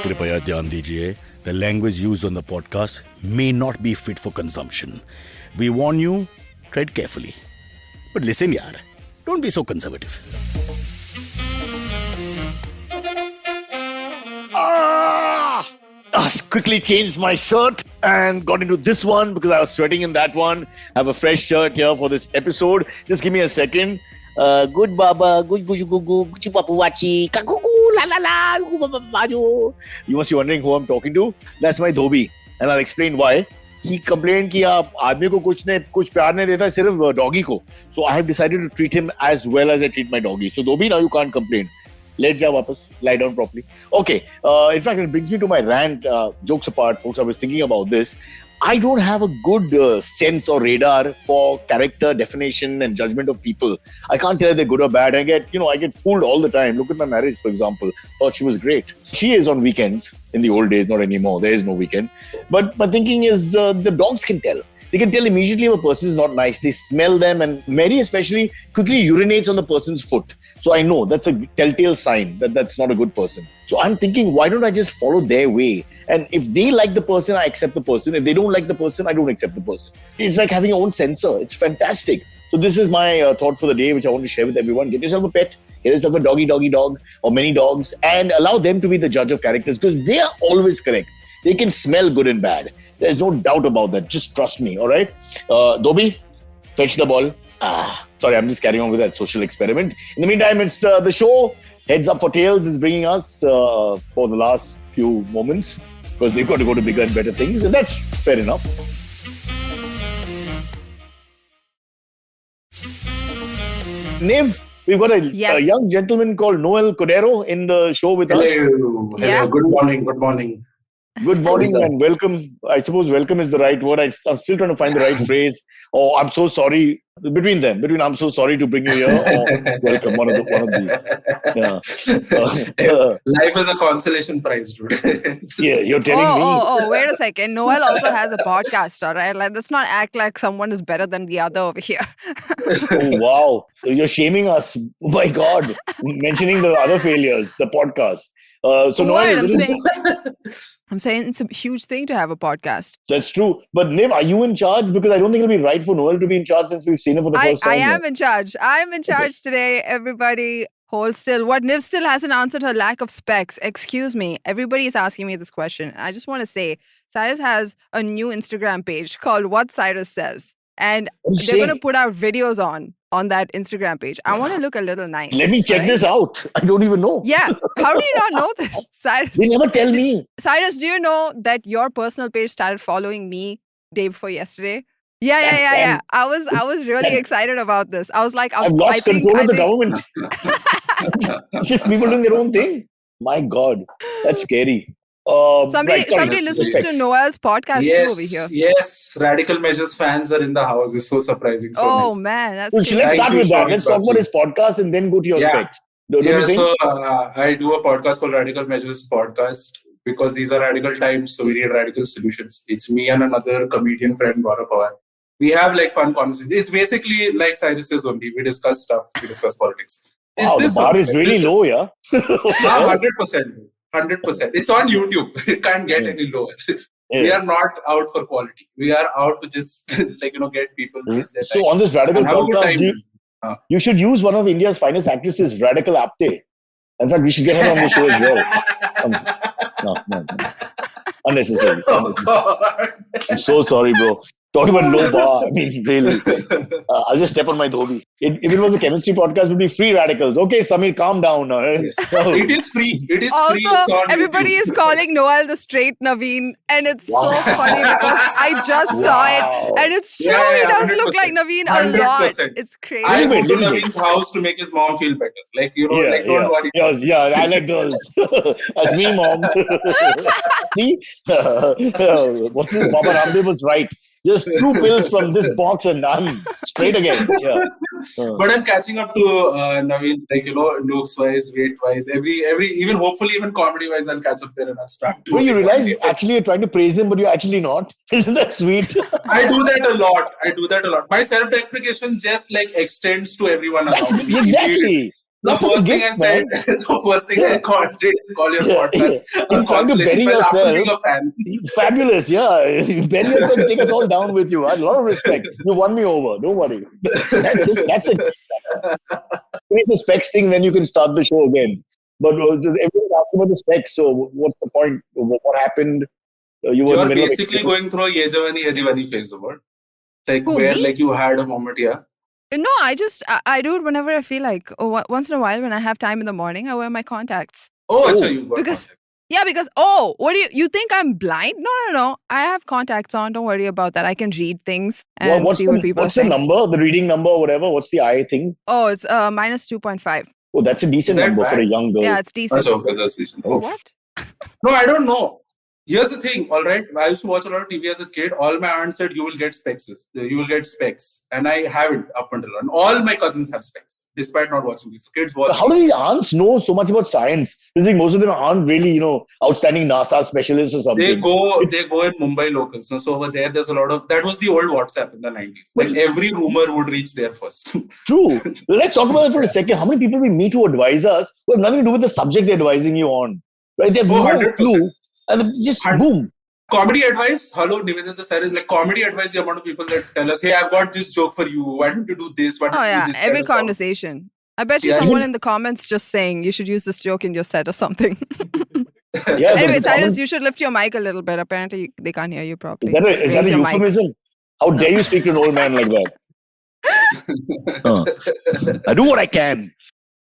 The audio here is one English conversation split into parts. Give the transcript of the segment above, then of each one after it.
कृपया ध्यान दीजिए, the language used on the podcast may not be fit for consumption. We warn you, tread carefully. But listen, yaar, don't be so conservative. I quickly changed my shirt and got into this one because I was sweating in that one. I have a fresh shirt here for this episode. Just give me a second. Good baba, good papuwachi, kakuku, la la la, you must be wondering who I'm talking to. That's my dhobi, and I'll explain why. He complained कि आप आदमी को कुछ प्यार नहीं देता, सिर्फ doggy को. So I have decided to treat him as well as I treat my doggy. So dhobi, now you can't complain. Let's lie down properly. Okay. In fact, it brings me to my rant. Jokes apart, folks, I was thinking about this. I don't have a good sense or radar for character definition and judgment of people. I can't tell if they're good or bad. I get fooled all the time. Look at my marriage, for example. Thought she was great. She is on weekends. In the old days, not anymore. There is no weekend. But my thinking is the dogs can tell. They can tell immediately if a person is not nice. They smell them, and Mary especially quickly urinates on the person's foot. So I know that's a telltale sign that that's not a good person. So I'm thinking, why don't I just follow their way? And if they like the person, I accept the person. If they don't like the person, I don't accept the person. It's like having your own sensor. It's fantastic. So this is my thought for the day, which I want to share with everyone. Get yourself a pet. Get yourself a doggy dog or many dogs, and allow them to be the judge of characters, because they are always correct. They can smell good and bad. There's no doubt about that. Just trust me, all right? Dobby, fetch the ball. Sorry, I'm just carrying on with that social experiment. In the meantime, it's the show. Heads Up for Tails is bringing us for the last few moments, because they've got to go to bigger and better things, and that's fair enough. Niv, we've got a young gentleman called Noel Cordeiro in the show with us. Hello. Yeah. Good morning. Good morning and welcome. I suppose welcome is the right word. I'm still trying to find the right phrase. Oh, I'm so sorry. Between I'm so sorry to bring you here, or welcome, one of these. Yeah. Life is a consolation prize, dude. Yeah, you're telling me. Oh, wait a second. Noel also has a podcast, all right? Let's not act like someone is better than the other over here. Oh, wow. You're shaming us. Oh, my God. Mentioning the other failures, the podcast. So Noel, I'm saying it's a huge thing to have a podcast. That's true. But Niv, are you in charge? Because I don't think it'll be right for Noel to be in charge since we've seen him for the first time. I am in charge. I'm in charge today. Everybody hold still. What Niv still hasn't answered her lack of specs. Excuse me. Everybody is asking me this question. I just want to say, Cyrus has a new Instagram page called What Cyrus Says. And they're going to put out videos on that Instagram page. I want to look a little nice. Let me check this out. I don't even know. Yeah. How do you not know this, Cyrus? They never tell me. Cyrus, do you know that your personal page started following me day before yesterday? Yeah. I was really excited about this. I was like, I've lost control of the government. Just people doing their own thing. My God, that's scary. Somebody listens to Noel's podcast too over here. Yes, Radical Measures fans are in the house. It's so surprising. So nice. Man, that's let's start with that. Let's talk about his podcast and then go to your specs. So I do a podcast called Radical Measures Podcast because these are radical times, so we need radical solutions. It's me and another comedian friend, Gaurav Pawar. We have like fun conversations. It's basically like Cyrus Says only. We discuss stuff. We discuss politics. Wow, the bar is really low, yeah? 100%. 100%. It's on YouTube. It can't get any lower. Yeah. We are not out for quality. We are out to just get people. So on this Radical podcast, you should use one of India's finest actresses, Radical Apte. In fact, we should get her on the show as well. No. Unnecessary. I'm so sorry, bro. Talking about low bar, I mean, really. I'll just step on my dhobi. If it was a chemistry podcast, it would be free radicals. Okay, Samir, calm down. Yes. It is free. It is also, free. It's everybody is calling Noel the straight Naveen, and it's so funny because I just saw it, and it's true. He does look like Naveen a lot. It's crazy. I go to Naveen's house to make his mom feel better. Don't worry. Yeah, I like girls. That's me, mom. See? What's this? Baba Ramdev was right. Just 2 pills from this box and I'm straight again. Yeah. But I'm catching up to Naveen, looks wise, weight wise, even hopefully even comedy wise, I'll catch up there and I'll start. Well, you realize you're trying to praise him, but you're actually not. Isn't that sweet? I do that a lot. My self-deprecation just extends to everyone around me. Exactly. The That's like a first thing I gift, said, man. the first thing I called it is call your podcast You're trying to bury after being a yourself. fan. Fabulous, yeah. You bury yourself, take us all down with you. I have a lot of respect. You won me over. Don't worry. That's it. Finish the specs thing, then you can start the show again. But everyone's asking about the specs. So what's the point? What happened? You were in the You're middle basically of going through a Yejavani Yedivani phase of it. Like Who, where me? like you had a moment, yeah. No, I do it whenever I feel like. Once in a while, when I have time in the morning, I wear my contacts. Oh, Oh, achha, you got because- contact. Yeah, because what do you think I'm blind? No. I have contacts on. Don't worry about that. I can read things and what's see what people are the saying. number? The reading number or whatever? What's the eye thing? Oh, it's minus 2.5. Oh, that's a decent Is that number for a bad? young girl. Yeah, it's decent. Achha, okay, that's decent. Oh. What? No, I don't know. Here's the thing, all right. I used to watch a lot of TV as a kid. All my aunts said you will get specs. You will get specs. And I haven't up until now. And all my cousins have specs, despite not watching these. So kids watch. But how do these aunts know so much about science? I think most of them aren't really, outstanding NASA specialists or something. They go in Mumbai locals. So over there's a lot of that was the old WhatsApp in the 90s. Like every rumor would reach there first. True. Let's talk about it for a second. How many people we meet who advise us who have nothing to do with the subject they're advising you on? Right? They have no 100%. clue. And just boom. Comedy advice. Hello, Niveditha Cyrus. Like comedy advice, the amount of people that tell us, hey, I've got this joke for you. Why don't you do this? Why don't you do this? Every kind of conversation. I bet you Yeah, someone even- in the comments just saying you should use this joke in your set or something. Yeah, Anyway, the Cyrus, comment- you should lift your mic a little bit. Apparently, they can't hear you properly. Is that a Raise your mic. euphemism? How dare you speak to an old man like that? I do what I can.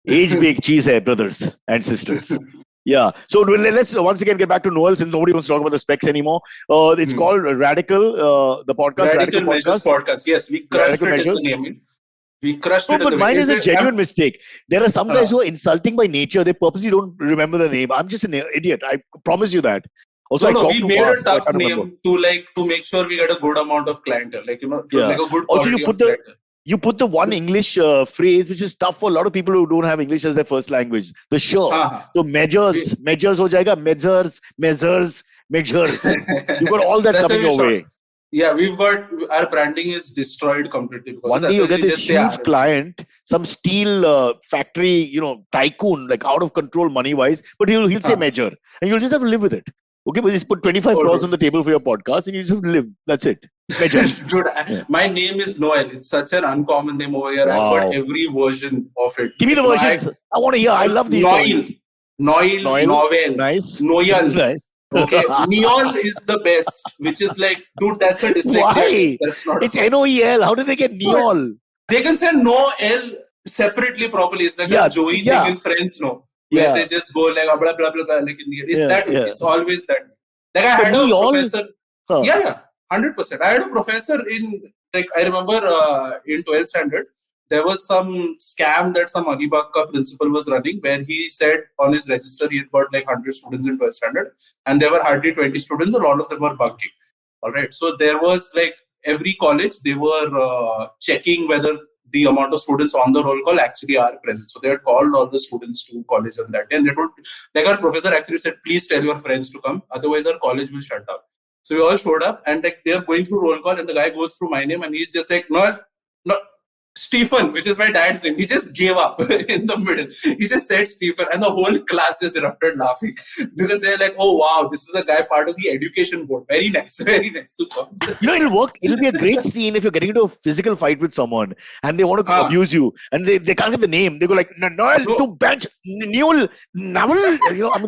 Age baked cheese hai, brothers and sisters. Yeah. So let's once again get back to Noel since nobody wants to talk about the specs anymore. It's called Radical, the podcast. Radical Measures podcast. Yes, we crushed Radical it Measures. in the naming. We crushed No, it in but the mine is a naming. genuine mistake. There are some guys who are insulting by nature. They purposely don't remember the name. I'm just an idiot. I promise you that. Also, No, I talk we too made fast, a so I tough can't remember. name to make sure we get a good amount of clientele. Like like a good Also, quality of clientele. you put the one English phrase which is tough for a lot of people who don't have English as their first language. The sure. So measures ho jayega. Measures. You've got all that That's coming how we your way. Yeah, we've got our branding is destroyed completely. Because One that's day you why get we this just say huge R&D. client, some steel factory, tycoon, like out of control money wise, but he'll say measure, and you'll just have to live with it. Okay, but just put 25 crores on the table for your podcast, and you just have to live. That's it. Measure. Dude, my name is Noel. It's such an uncommon name over here. Wow. I've got every version of it. Give me the versions. I want to hear. I love these stories. Noel, Novel, Nice. Noel. Nice. Okay, Neol is the best, which is like, dude, that's a dyslexia. Why? That's not. It's Noel. How did they get Neol? They can say no L separately properly. It's like a Joey thing in Friends, no. Where they just go like blah blah blah blah. Like it's that. It's always that. Like I had a professor. Yeah, 100%. I had a professor in I remember in 12th standard. There was some scam that some Alibag ka principal was running where he said on his register he had got like 100 students in 12th standard and there were hardly 20 students and all of them were bunking. All right. So there was like every college, they were checking whether the amount of students on the roll call actually are present. So they had called all the students to college on that day and they told, like our professor actually said, please tell your friends to come. Otherwise our college will shut down. So we all showed up and like they're going through roll call and the guy goes through my name and he's just like, no, Stephen, which is my dad's name, he just gave up in the middle. He just said Stephen and the whole class just erupted laughing because they're like, oh wow, this is a guy part of the education board. Very nice, super. It'll work. It'll be a great scene if you're getting into a physical fight with someone and they want to abuse you and they can't get the name. They go like, Noel, to bench, Noel, Naval.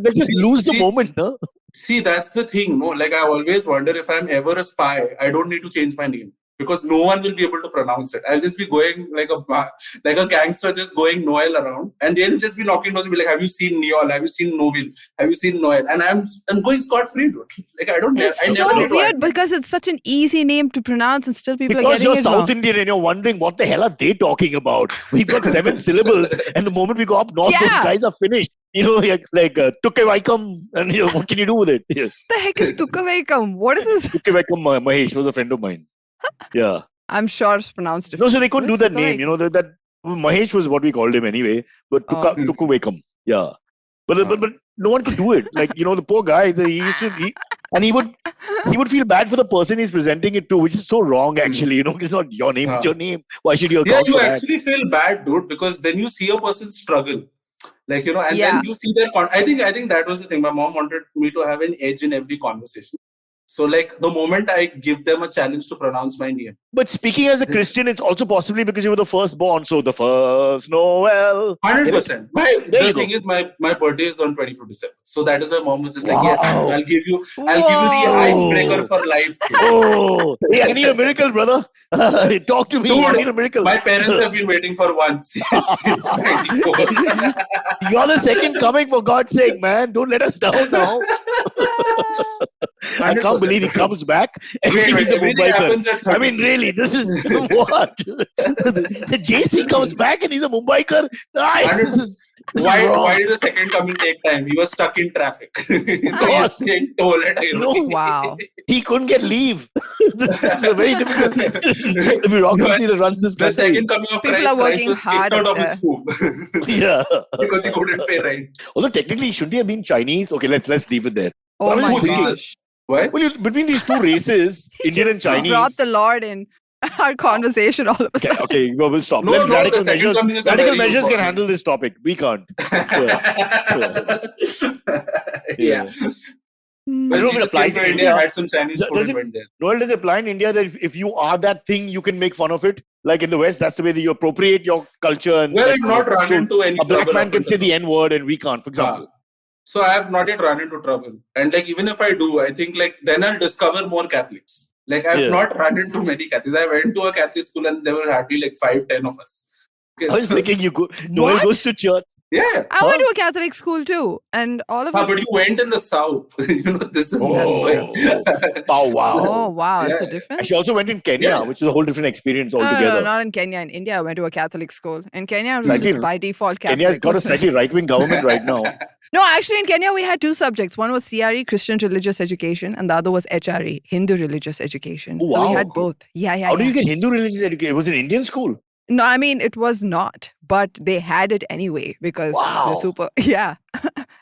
They'll just lose the moment. Huh? See, that's the thing. No, like I always wonder if I'm ever a spy, I don't need to change my name. Because no one will be able to pronounce it. I'll just be going like a gangster, just going Noel around, and they'll just be knocking doors and be like, "Have you seen Neol? Have you seen Noel? Have you seen Noel?" And I'm going scot free, dude. Like I don't. It's I never so need to weird because it's such an easy name to pronounce, and still people are because getting you're it South wrong. Indian and you're wondering what the hell are they talking about? We've got 7 syllables, and the moment we go up north, those guys are finished. Like Tukkevaikam, and what can you do with it? Yeah. The heck is Tukkevaikam? What is this? Tukkevaikam Mahesh was a friend of mine. Yeah. I'm sure it's pronounced No, different. so they couldn't do that name. That Mahesh was what we called him anyway. But Tukkevaikam, yeah. But no one could do it. Like the poor guy. He And he would feel bad for the person he's presenting it to, which is so wrong actually. It's not your name, it's your name. Why should you account you for that? actually feel bad, dude, because then you see a person struggle. And Yeah. then you see their I think that was the thing. My mom wanted me to have an edge in every conversation. So the moment I give them a challenge to pronounce my name. But speaking as a Christian, it's also possibly because you were the firstborn. So the first Noel. 100%. The thing is, my birthday is on 24th December. So that is why mom was just like, yes, I'll give you the icebreaker for life. Oh, hey, I need a miracle, brother. Talk to me. Dude, I need a miracle. My parents have been waiting for one since 94. You're the second coming, for God's sake, man. Don't let us down now. I can't believe he comes back and he's a Mumbaiker. I mean, really, this is what? The JC comes back and he's a Mumbaiker. Why did the second coming take time? He was stuck in traffic. He was being told at Wow. He couldn't get leave. This is a very difficult the bureaucracy that runs this country. The second coming of Christ was kicked out of his home. Yeah. Because he couldn't pay rent. Although technically, shouldn't he have been Chinese? Okay, let's leave it there. Oh my gosh. Why? Well, between these two races, Indian and Chinese. Brought the Lord in our conversation all of a sudden. Okay, we'll stop. Radical measures can handle this topic. We can't. Yeah. I don't know if it applies to India. Had some Chinese food and went there. Noel, does it apply in India that if you are that thing, you can make fun of it? Like in the West, that's the way that you appropriate your culture. And I've not run into any. A black man can say the N word and we can't, for example. So I have not yet run into trouble. And even if I do, I think then I'll discover more Catholics. I have not run into many Catholics. I went to a Catholic school and there were hardly 5-10 of us. Okay, I was thinking Noel goes to church. Yeah. I went to a Catholic school too. And all of us. But you went in the South. This is that's why. Oh, wow. Oh, wow. It's a difference. She also went in Kenya, which is a whole different experience altogether. No, not in Kenya. In India, I went to a Catholic school. In Kenya, it was by default Catholic. Kenya's got a slightly right-wing government right now. No, actually, in Kenya, we had two subjects. One was CRE, Christian Religious Education, and the other was HRE, Hindu Religious Education. Oh, wow. So we had both. Yeah. How do you get Hindu Religious Education? It was an Indian school? No, I mean, it was not, but they had it anyway because they're super. Yeah.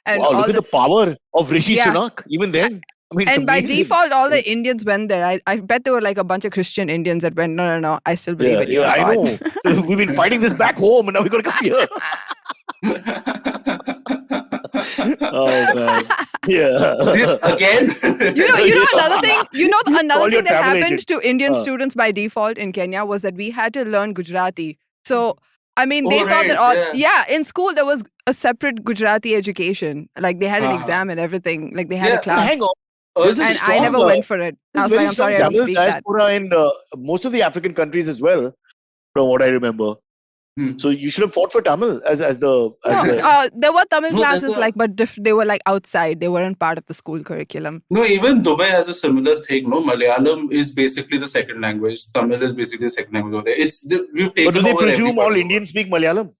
And look at the power of Rishi Sunak, even then. I mean, and by default, all the Indians went there. I bet there were a bunch of Christian Indians that went, no, I still believe in you. Yeah, I know. We've been fighting this back home and now we've got to come here. Oh, man. Yeah. This again? Another thing? Another thing that happened to Indian students by default in Kenya was that we had to learn Gujarati. So, I mean, they thought that in school there was a separate Gujarati education. They had an exam and everything. They had a class. Hang on. And I never went for it. I was like, I'm sorry, I don't speak that. In most of the African countries as well, from what I remember. So you should have fought for Tamil there were Tamil classes, but they were outside. They weren't part of the school curriculum. No, even Dubai has a similar thing. No, Malayalam is basically the second language. Tamil is basically the second language over there. We've taken. But do they presume all Indians speak Malayalam?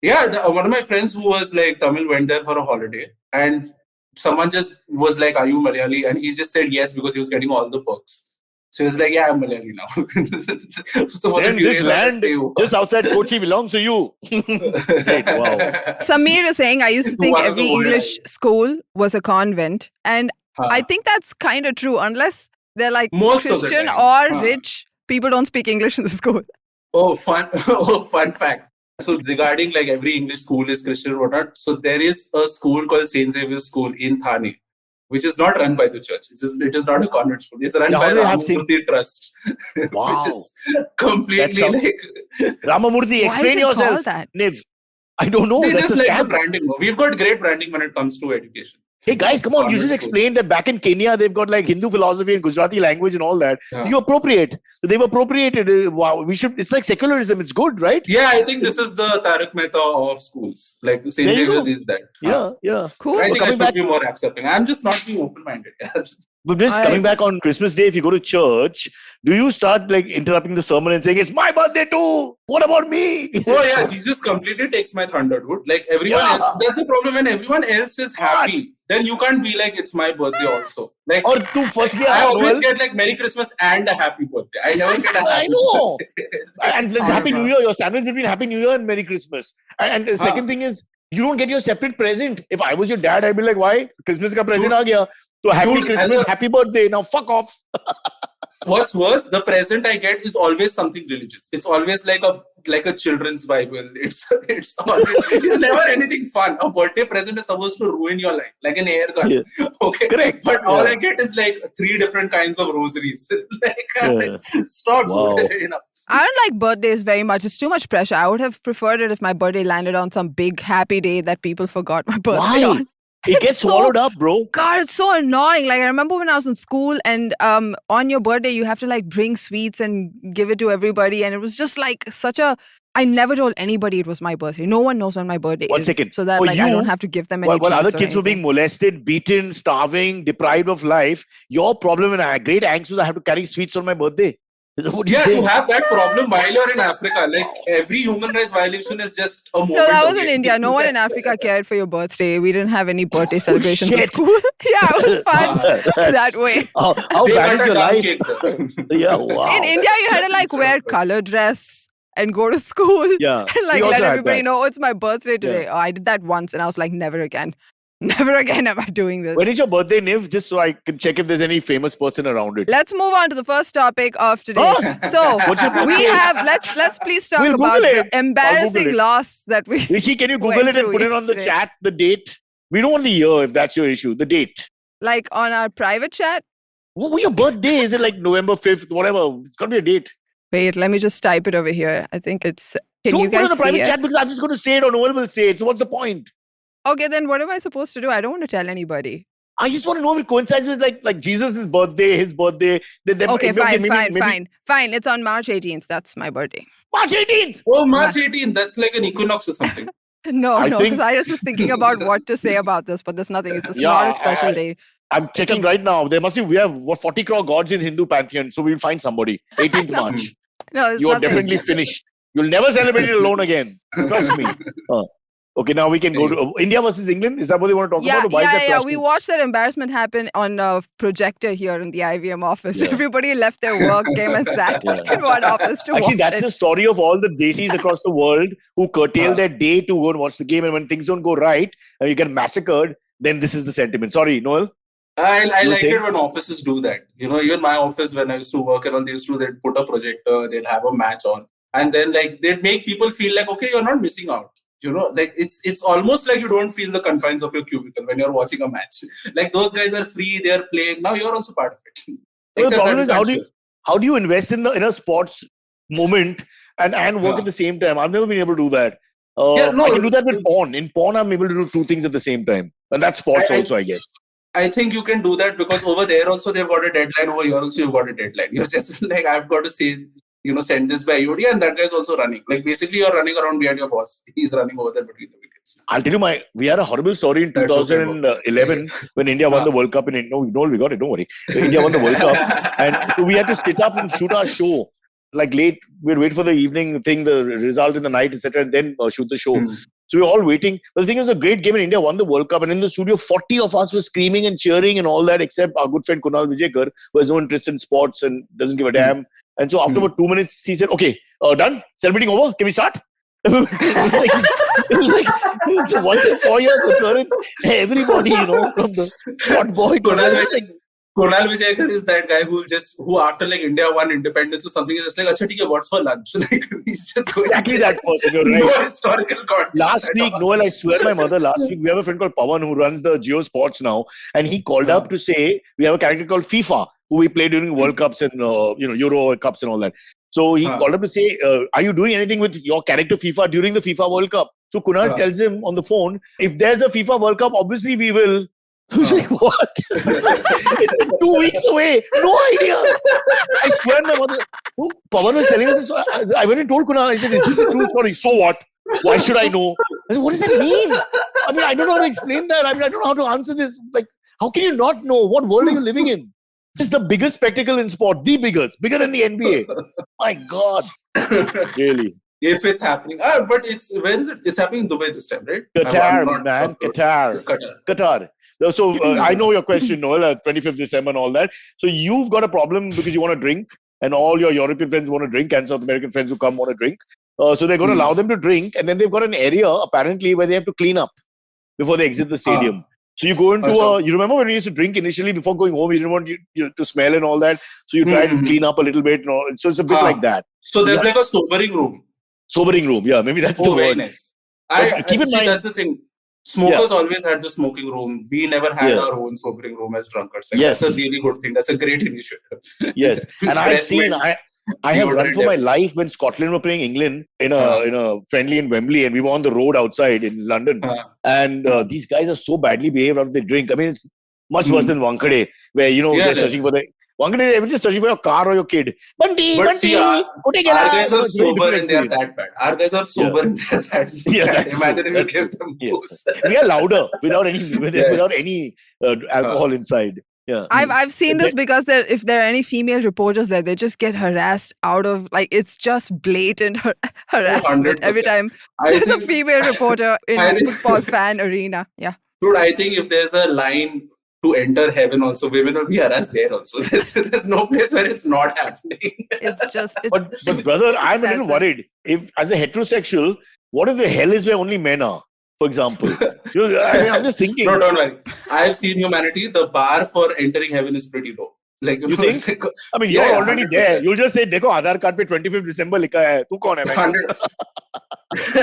Yeah, one of my friends who was Tamil went there for a holiday, and someone just was like, "Are you Malayali?" And he just said yes because he was getting all the perks. So he was like, "Yeah, I'm Malayali now." So then this land just outside Kochi belongs to you. Great, wow. Samir is saying, I used to think every English school was a convent. And I think that's kind of true. Unless they're Christian or rich, people don't speak English in the school. Fun fact. So regarding every English school is Christian or whatnot. So there is a school called St. Xavier's School in Thane, which is not run by the church. It is not a convent school. It's run by the Ramamurthy Trust, wow. Which is completely Ramamurthy, explain yourself, Niv. I don't know. They That's just the branding. We've got great branding when it comes to education. Hey guys, come on! You just explained that back in Kenya they've got Hindu philosophy and Gujarati language and all that. Yeah. So you appropriate. So they've appropriated. Wow, we should. It's like secularism. It's good, right? Yeah, I think this is the Tarak Mehta of schools. St. Xavier's is that. Yeah. Cool. I think I should be more accepting. I'm just not being open-minded. But just coming back on Christmas Day, if you go to church, do you start interrupting the sermon and saying, "It's my birthday too. What about me?" Oh yeah, Jesus completely takes my thunder, dude. Everyone else, that's the problem. When everyone else is happy, then you can't be it's my birthday also. Or to first I always get Merry Christmas and a happy birthday. I never get a happy birthday. And Happy New Year. Your sandwich between Happy New Year and Merry Christmas. And the second thing is, You don't get your separate present. If I was your dad, I'd be like, why? Christmas ka present aa gaya. So happy Christmas, happy birthday. Now fuck off. What's worse, the present I get is always something religious. It's always like a children's Bible. It's never anything fun. A birthday present is supposed to ruin your life, like an air gun. Yeah. Okay, correct. But all I get is like 3 different kinds of rosaries. Stop. Wow. Enough. I don't like birthdays very much. It's too much pressure. I would have preferred it if my birthday landed on some big happy day that people forgot my birthday on. It gets swallowed up, bro. God, it's so annoying. Like, I remember when I was in school and on your birthday, you have to like bring sweets and give it to everybody. And it was just like I never told anybody it was my birthday. No one knows when my birthday is. 1 second. So that I don't have to give them any While other kids were being molested, beaten, starving, deprived of life, your problem and great angst was I have to carry sweets on my birthday. You have that problem while you're in Africa. Like every human rights violation is just a moment. No, that was in India. No one in Africa cared for your birthday. We didn't have any birthday celebrations in school. Yeah, it was fun that way. How bad is your life? Yeah, wow. In India, you had to like wear color dress and go to school. Yeah. And like let everybody know, it's my birthday today. Yeah. Oh, I did that once and I was like, never again. Never again am I doing this. When is your birthday, Niv? Just so I can check if there's any famous person around it. Let's move on to the first topic of today. So we have let's please talk about the embarrassing loss that we. Rishi, can you Google it and put it on the chat? The date. We don't want the year if that's your issue. The date. Like on our private chat. Well, your birthday is it like November 5th? Whatever. It's got to be a date. Wait, let me just type it over here. I think it's. Can you guys see it? Don't put it on the private chat because I'm just going to say it or Noel will say it. So what's the point? Okay, then what am I supposed to do? I don't want to tell anybody. I just want to know if it coincides with like Jesus' birthday, his birthday. Okay, fine. It's on March 18th. That's my birthday. March 18th? Oh, March 18th. That's like an equinox or something. No, because I was just thinking about what to say about this, but there's nothing. It's just not a special day. I'm checking right now. We have 40 crore gods in Hindu pantheon, so we'll find somebody. 18th March. No, you are definitely finished. You'll never celebrate it alone again. Trust me. Okay, now we can go to India versus England. Is that what they want to talk about? Yeah. We watched that embarrassment happen on a projector here in the IVM office. Yeah. Everybody left their work, came and sat in one office to watch that's the story of all the desis across the world who curtail their day to go and watch the game. And when things don't go right and you get massacred, then this is the sentiment. Sorry, Noel? I like it when offices do that. You know, even my office, when I used to work around, they'd put a projector, they'll have a match on. And then like they'd make people feel like, okay, you're not missing out. You know, like it's almost like you don't feel the confines of your cubicle when you're watching a match. Like those guys are free, they're playing. Now you're also part of it. Well, the problem is how do you invest in a sports moment and work at the same time? I've never been able to do that. I can do that with porn. In porn, I'm able to do 2 things at the same time. And that's sports also, I guess. I think you can do that because over there also they've got a deadline. Over here also you've got a deadline. You're just like, I've got to say, send this by IOD, and that guy's also running. Like basically you're running around behind your boss. He's running over there between the wickets. I'll tell you we had a horrible story in 2011 when India won the World Cup in India. No, we got it, don't worry. India won the World Cup and we had to sit up and shoot our show. Like late, we'd wait for the evening thing, the result in the night, etc. and then shoot the show. So we were all waiting. But the thing was a great game and India won the World Cup. And in the studio, 40 of us were screaming and cheering and all that, except our good friend Kunal Vijayakar, who has no interest in sports and doesn't give a damn. And so after about 2 minutes, he said, okay, done? Celebrating over? Can we start? It was like it's once in 4 years occurrence. Everybody, from the hot boy to Kunal Vijayakar is that guy who after like India won independence or something is just like, acha, theek hai, what's for lunch? Like he's just going. Exactly that person, you're right. No historical context. Last week, Noel, I swear my mother, we have a friend called Pawan who runs the Geo Sports now, and he called up to say, we have a character called FIFA, who we play during World Cups and Euro Cups and all that. So he called up to say, are you doing anything with your character FIFA during the FIFA World Cup? So Kunal tells him on the phone, if there's a FIFA World Cup, obviously we will. I was like, what? It's 2 weeks away. No idea. I swear my mother. Pawan was telling us this. I went and told Kunal, I said, is this a true story? So what? Why should I know? I said, what does that mean? I mean, I don't know how to explain that. I mean, I don't know how to answer this. Like, how can you not know? What world are you living in? This is the biggest spectacle in sport. The biggest. Bigger than the NBA. My God. Really. If it's happening. But it's happening in Dubai this time, right? Qatar, man. Qatar. It's Qatar. Qatar. So I know your question, Noel, 25th December and all that. So you've got a problem because you want to drink and all your European friends want to drink and South American friends who come want to drink. So they're going to allow them to drink, and then they've got an area apparently where they have to clean up before they exit the stadium. So you go into you remember when we used to drink initially before going home, you didn't want you to smell and all that. So you try to clean up a little bit. So it's a bit like that. So there's like a sobering room. Sobering room, yeah. Maybe that's the word. Very nice. Keep in mind, that's the thing. Smokers always had the smoking room. We never had our own sobering room as drunkards. That's a really good thing. That's a great initiative. Yes. And I've seen... I have run for my life when Scotland were playing England in a friendly in Wembley, and we were on the road outside in London. And these guys are so badly behaved after they drink. I mean, it's much worse than Wankhede, where they're searching for Wankhede, they're just searching for your car or your kid. Bunty, see, our guys are sober and they are that bad. Our guys are sober and they are that bad. Imagine if you give them booze. We are louder without any alcohol inside. Yeah, I've seen this because if there are any female reporters there, they just get harassed out of it's just blatant harassment every time there's a female reporter in a football fan arena. Yeah, dude, I think if there's a line to enter heaven, also women will be harassed there. Also, there's no place where it's not happening. But brother, I'm a little worried. If as a heterosexual, what if the hell is where only men are? For example, I'm just thinking. No, don't worry. I've seen humanity. The bar for entering heaven is pretty low. You think? I mean, you're already 100%. There. You'll just say, "Dekho, Aadhaar card pe 25th December likha hai. Tu kaun hai?"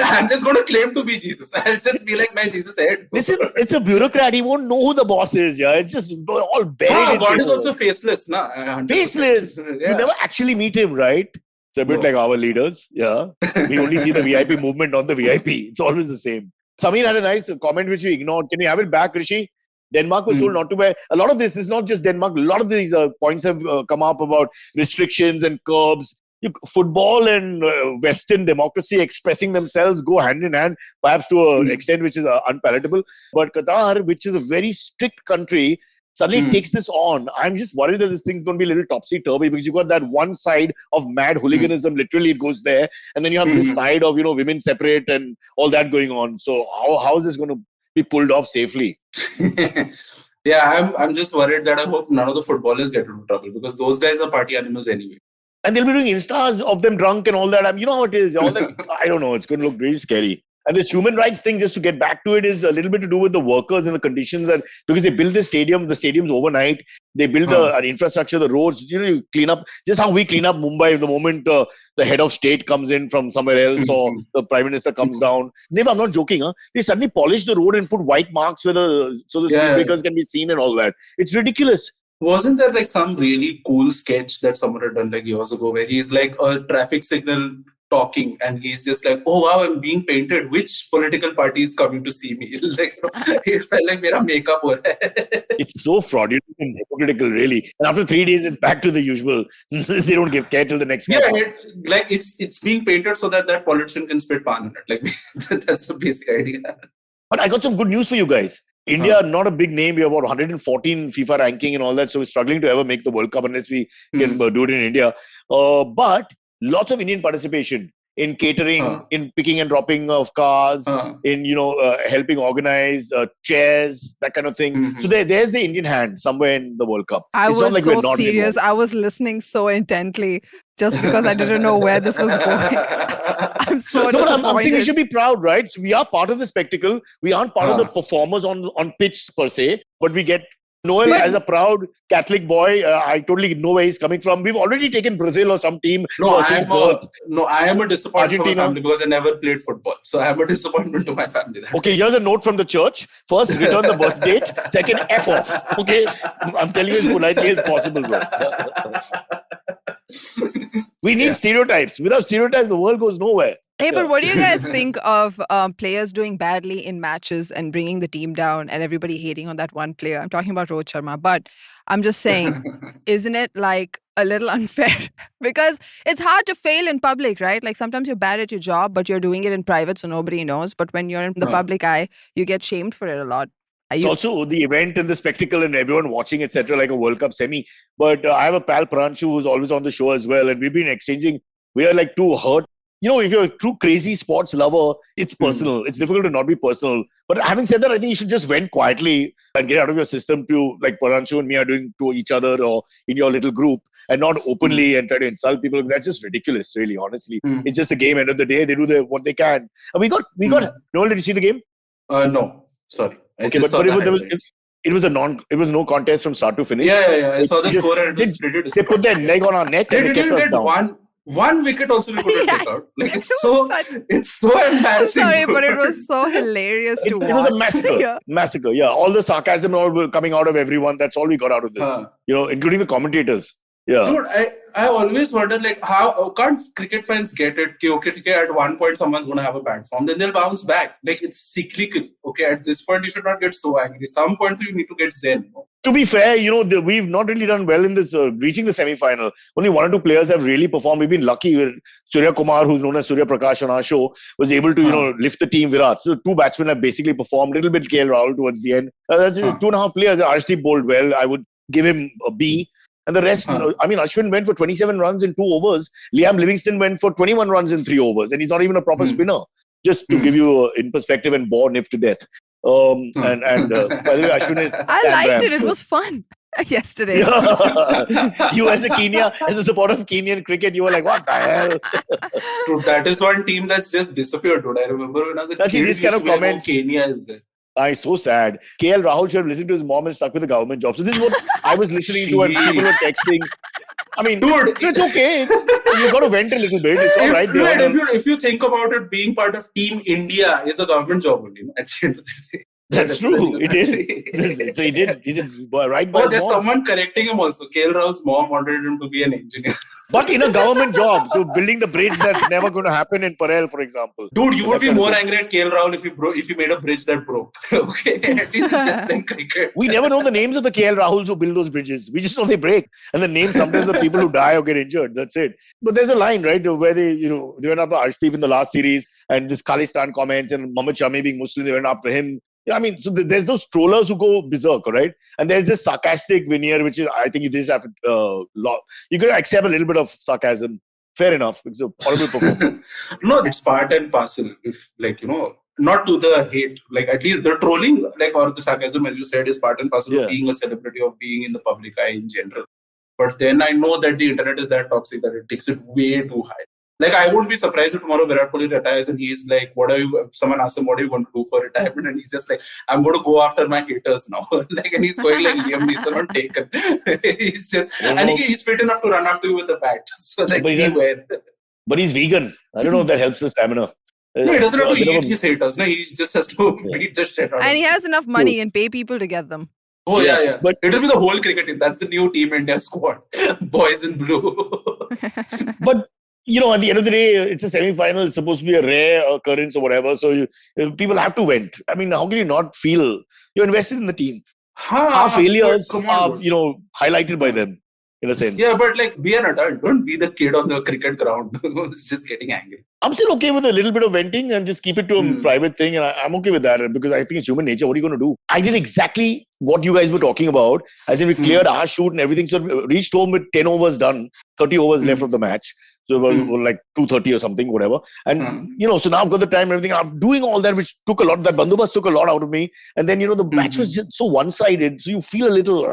I'm just going to claim to be Jesus. I'll just be like my Jesus head. It's a bureaucrat. He won't know who the boss is. Yeah, it's just all buried. God is also faceless, na? 100%. Faceless. You never actually meet him, right? It's a bit like our leaders. Yeah, we only see the VIP movement, not the VIP. It's always the same. Samir had a nice comment which we ignored. Can you have it back, Rishi? Denmark was told not to wear. A lot of this is not just Denmark. A lot of these points have come up about restrictions and curbs. Football and Western democracy expressing themselves go hand in hand, perhaps to an extent which is unpalatable. But Qatar, which is a very strict country, suddenly takes this on. I'm just worried that this thing's going to be a little topsy-turvy because you've got that one side of mad hooliganism, literally it goes there. And then you have this side of, women separate and all that going on. So how is this going to be pulled off safely? I'm just worried that I hope none of the footballers get into trouble because those guys are party animals anyway. And they'll be doing Instas of them drunk and all that. You know how it is. All that, I don't know. It's going to look really scary. And this human rights thing, just to get back to it, is a little bit to do with the workers and the conditions. And because they build the stadium's overnight. They build the infrastructure, the roads. You clean up, just how we clean up Mumbai the moment the head of state comes in from somewhere else or the prime minister comes down. I'm not joking. They suddenly polish the road and put white marks so the speed breakers can be seen and all that. It's ridiculous. Wasn't there like some really cool sketch that someone had done like years ago where he's like a traffic signal talking and he's just like, oh wow, I'm being painted. Which political party is coming to see me? Like, it felt like mera makeup ho raha hai. It's so fraudulent and hypocritical, really. And after 3 days, it's back to the usual. They don't give care till the next. It's being painted so that politician can spit pan on it. Like that's the basic idea. But I got some good news for you guys. India, not a big name. We have about 114 FIFA ranking and all that. So we're struggling to ever make the World Cup unless we can do it in India. But lots of Indian participation in catering, in picking and dropping of cars, in, helping organize chairs, that kind of thing. So there's the Indian hand somewhere in the World Cup. I was so serious. I was listening so intently just because I didn't know where this was going. I'm so disappointed. I'm saying we should be proud, right? So we are part of the spectacle. We aren't part of the performers on pitch per se, but we get Noel as a proud Catholic boy. I totally know where he's coming from. We've already taken Brazil or some team. I am a disappointment to my family because I never played football. So I am a disappointment to my family. Okay, here's a note from the church. First, return the birth date. Second, F off. Okay, I'm telling you as politely as possible, bro. We need stereotypes. Without stereotypes, the world goes nowhere. Hey, but what do you guys think of players doing badly in matches and bringing the team down and everybody hating on that one player? I'm talking about Rohit Sharma, but I'm just saying, isn't it like a little unfair? Because it's hard to fail in public, right? Like sometimes you're bad at your job, but you're doing it in private so nobody knows. But when you're in the public eye, you get shamed for it a lot. It's also the event and the spectacle and everyone watching, etc., like a World Cup semi. But I have a pal, Pranshu, who's always on the show as well. And we've been exchanging. We are like two hurt. If you're a true crazy sports lover, it's personal. It's difficult to not be personal. But having said that, I think you should just vent quietly and get out of your system to, like Pranshu and me are doing to each other or in your little group. and not openly and try to insult people. That's just ridiculous, really, honestly. It's just a game. End of the day, they do what they can. And we got. Noel, did you see the game? No, sorry. Okay, but it was no contest from start to finish. Yeah. I saw the score and it was pretty They put their leg on our neck and they kept us down. One wicket also we couldn't take out. Like it's so embarrassing. I'm sorry, but it was so hilarious to watch. It was a massacre. Massacre. Yeah, all the sarcasm all coming out of everyone. That's all we got out of this. Including the commentators. Yeah. Dude, I always wonder like how can't cricket fans get it? Okay, at one point someone's gonna have a bad form, then they'll bounce back. Like it's cyclical. Okay, at this point you should not get so angry. Some point you need to get zen. To be fair, we've not really done well in this reaching the semi-final. Only 1 or 2 players have really performed. We've been lucky with Surya Kumar, who's known as Surya Prakash on our show, was able to lift the team. Virat. So 2 batsmen have basically performed. A little bit KL Rahul towards the end. That's 2.5 players. Arshdeep bowled well. I would give him a B. And the rest, Ashwin went for 27 runs in 2 overs. Liam Livingston went for 21 runs in 3 overs. And he's not even a proper spinner. Just to give you in perspective and bore Nif to death. And by the way, Ashwin is... I liked it. It was fun yesterday. You as a supporter of Kenyan cricket, you were like, what the hell? Dude, that is one team that's just disappeared, dude. I remember when I was a kid, these kind of comments. Kenya is there. So sad. KL Rahul should have listened to his mom and stuck with the government job. So this is what I was listening to and people were texting. I mean, dude, it's okay. You got to vent a little bit. It's all right. If you think about it, being part of Team India is a government job only. At the end of the day. That's true. It is. So he did right by there's someone correcting him also. KL Rahul's mom wanted him to be an engineer. But in a government job. So building the bridge that's never going to happen in Parel, for example. Dude, you would be more angry at KL Rahul if you made a bridge that broke. Okay? At least it's just playing cricket. We never know the names of the KL Rahuls who build those bridges. We just know they break. And the names sometimes of people who die or get injured. That's it. But there's a line, right, where they went after Arshdeep in the last series and this Khalistan comments and Mohammad Shami being Muslim, they went after him. I mean, so there's those trollers who go berserk, right? And there's this sarcastic veneer, which is, I think you just have to, you can accept a little bit of sarcasm. Fair enough. It's a horrible performance. No, it's part and parcel. If, not to the hate, at least the trolling, or the sarcasm, as you said, is part and parcel of being a celebrity, of being in the public eye in general. But then I know that the internet is that toxic that it takes it way too high. I wouldn't be surprised if tomorrow Virat Kohli retires and he's like, someone asks him, what are you going to do for retirement? And he's just like, I'm going to go after my haters now. And he's going like Liam Neeson on Taken. He's just, and he's fit enough to run after you with a bat. So beware. But he's vegan. I don't know if that helps the stamina. No, he doesn't have to eat his haters. No, he just has to beat the shit out of them. And he has enough money and pay people to get them. Oh, yeah. But it'll be the whole cricket team. That's the new Team India squad. Boys in blue. But at the end of the day, it's a semi-final. It's supposed to be a rare occurrence or whatever. So people have to vent. I mean, how can you not feel you're invested in the team? Our failures are, highlighted by them in a sense. Yeah, but be an adult. Don't be the kid on the cricket ground who's just getting angry. I'm still okay with a little bit of venting and just keep it to a private thing. And I'm okay with that because I think it's human nature. What are you going to do? I did exactly what you guys were talking about. As in we cleared our shoot and everything. So we reached home with 10 overs done, 30 overs left of the match. So it was like 2:30 or something, whatever. And, so now I've got the time and everything. I'm doing all that, which took a lot. That bandobast took a lot out of me. And then, the match was just so one-sided. So you feel a little,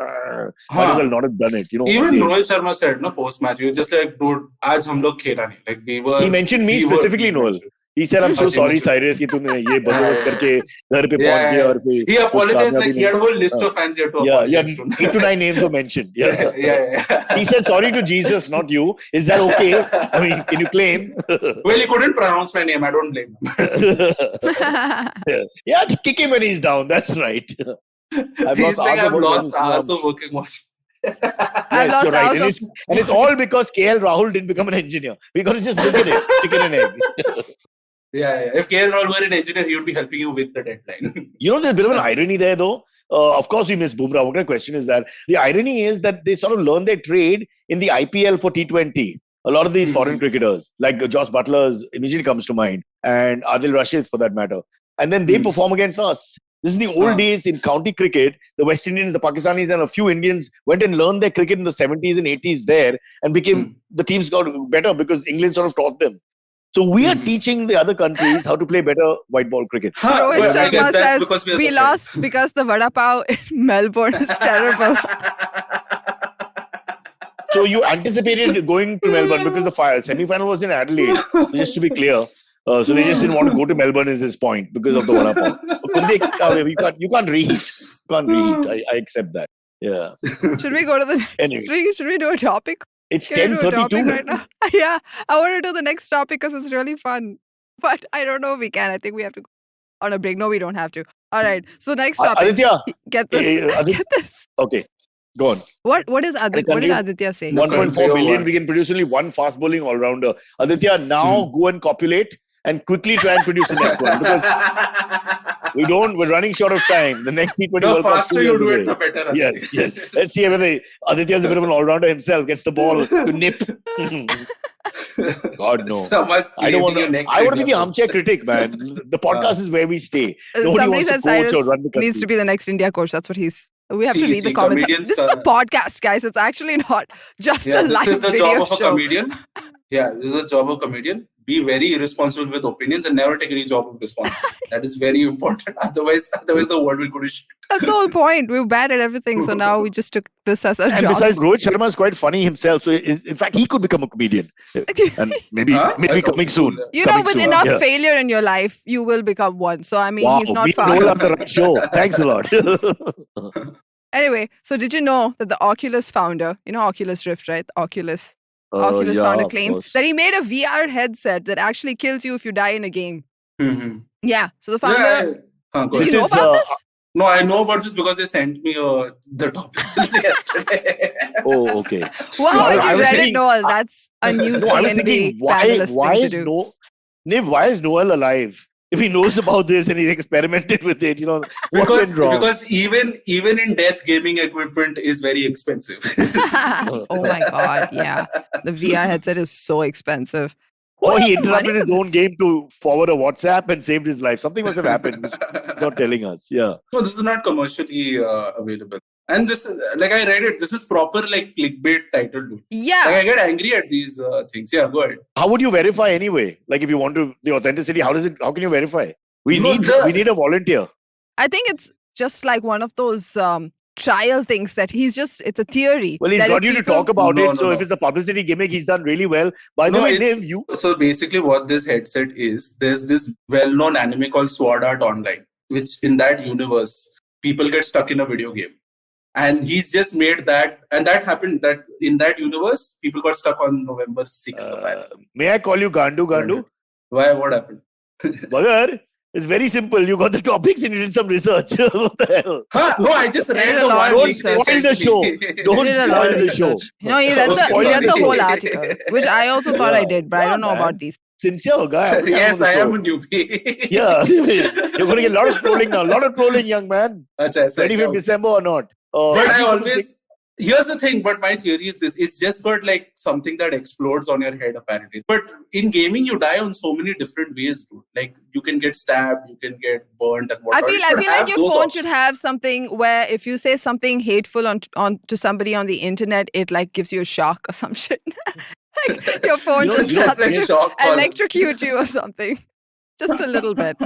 might as well not have done it. Even Rohit Sharma said, post-match, he was just like, dude, aaj hum log khela nahi. He mentioned me specifically, Noel. He said, I'm so sorry, Cyrus, कि तुमने ये बंदोबस्त करके घर पे पहुंच गए और फिर he apologized, he had a whole list of fans here to apologize to. 8 to 9 names were mentioned. He said sorry to Jesus, not you. Is that okay? I mean, can you claim? Well, he couldn't pronounce my name. I don't blame him. Yeah, kick him when he's down. That's right. I've lost hours of working watching. Yes, you're right. And it's all because KL Rahul didn't become an engineer. We got to just look at it, chicken and egg. Yeah. If KL Rahul were an engineer, he would be helping you with the deadline. There's a bit of an irony there, though. Of course, we miss Bumrah. What kind of question is that? The irony is that they sort of learn their trade in the IPL for T20. A lot of these foreign cricketers, like Joss Butler, immediately comes to mind, and Adil Rashid, for that matter. And then they perform against us. This is the old days in county cricket. The West Indians, the Pakistanis, and a few Indians went and learned their cricket in the 70s and 80s there, and became the teams got better because England sort of taught them. So we are teaching the other countries how to play better white ball cricket. Rohit Sharma says we lost because the vada pav in Melbourne is terrible. So you anticipated going to Melbourne because the semi-final was in Adelaide, just to be clear. So they just didn't want to go to Melbourne at this point because of the vada pav. You can't reheat. I accept that. Yeah. Should we go to the Anyway. Should we do a topic? It's Can we do a topic 10:32. right now? Yeah, I want to do the next topic because it's really fun. But I don't know if we can. I think we have to go on a break. No, we don't have to. All right. So next topic. Aditya. Get this. Get this. Okay. Go on. What did Aditya say? 1.4 billion. We can produce only one fast bowling all-rounder. Aditya, now go and copulate and quickly try and produce the next one because we're running short of time. The next T20 The World Cup. faster you do it, the better. Yes. Let's see whether Aditya is a bit of an all-rounder himself, gets the ball to nip. God, no. I don't want to. I want to be the armchair critic, man. The podcast is where we stay. Nobody Somebody wants to said coach Cyrus or run the country. needs to be the next India coach. That's what he's. We have to read the See, comments. comedians, This is a podcast, guys. It's actually not just a live this is the video job of a show. comedian. Yeah, this is the job of a comedian. Be very irresponsible with opinions and never take any job of responsibility. That is very important. Otherwise the world will go to shit. That's the whole point. We were bad at everything, so now we just took this as our And job. besides, Rohit Sharma is quite funny himself. So, in fact, he could become a comedian. And maybe coming soon. You know, Coming with soon. enough Yeah. failure in your life, you will become one. So, I mean, Wow, he's not we far. know on the right show. Thanks a lot. Anyway, so did you know that the Oculus founder, Oculus Rift, right? The Oculus founder of claims course. that he made a VR headset that actually kills you if you die in a game. Mhm. Yeah. So the founder, Go did ahead. you know This is, about this? No, I know about this because they sent me the topics yesterday. Oh, okay. Wow, I you was read it, thinking- Noel. That's a new No, I was CnB thinking, panelist why thing is to do. Niv, why is Noel alive? If he knows about this and he experimented with it, what because went wrong? because even in death, gaming equipment is very expensive. Oh my God. Yeah. The VR headset is so expensive. Or Who he has the money interrupted for his own this? game to forward a WhatsApp and saved his life. Something must have happened, which he's not telling us. Yeah. No, this is not commercially available. And this, like I read it, this is proper like clickbait title, dude. Like Yeah. I get angry at these things. Yeah, go ahead. How would you verify anyway? Like if you want to the authenticity, how can you verify? We No, need a volunteer. I think it's just like one of those trial things that it's a theory. Well, he's that got if you to people- talk about No, it. So no. if it's a publicity gimmick, he's done really well. By the No, way, it's- Niv, you So basically what this headset is, there's this well-known anime called Sword Art Online, which in that universe, people get stuck in a video game. And he's just made that, and that happened that in that universe, people got stuck on November 6th. apparently. may I call you Gandu? Why? What happened? Bagar, it's very simple. You got the topics and you did some research. What the hell? Huh? No, I just read a the lot one of link research. they Spoil the sent show. me. Don't He did a lot spoil of the show. research. You know, he read Don't the spoil the whole show. article, which I also thought I did, but I don't know man. about these. Sincere guy. Yes, I am a newbie. Yeah. You're going to get a lot of trolling now. A lot of trolling, young man. Achha, Ready for December or not? But I always, here's the thing, but my theory is this, it's just got like something that explodes on your head apparently. But in gaming, you die on so many different ways, dude. Like you can get stabbed, you can get burned and I whatnot. feel like your phone should have something where if you say something hateful on to somebody on the internet, it like gives you a shock or some shit. Like your phone just you know, starts like to shock collar. electrocute you or something. Just a little bit.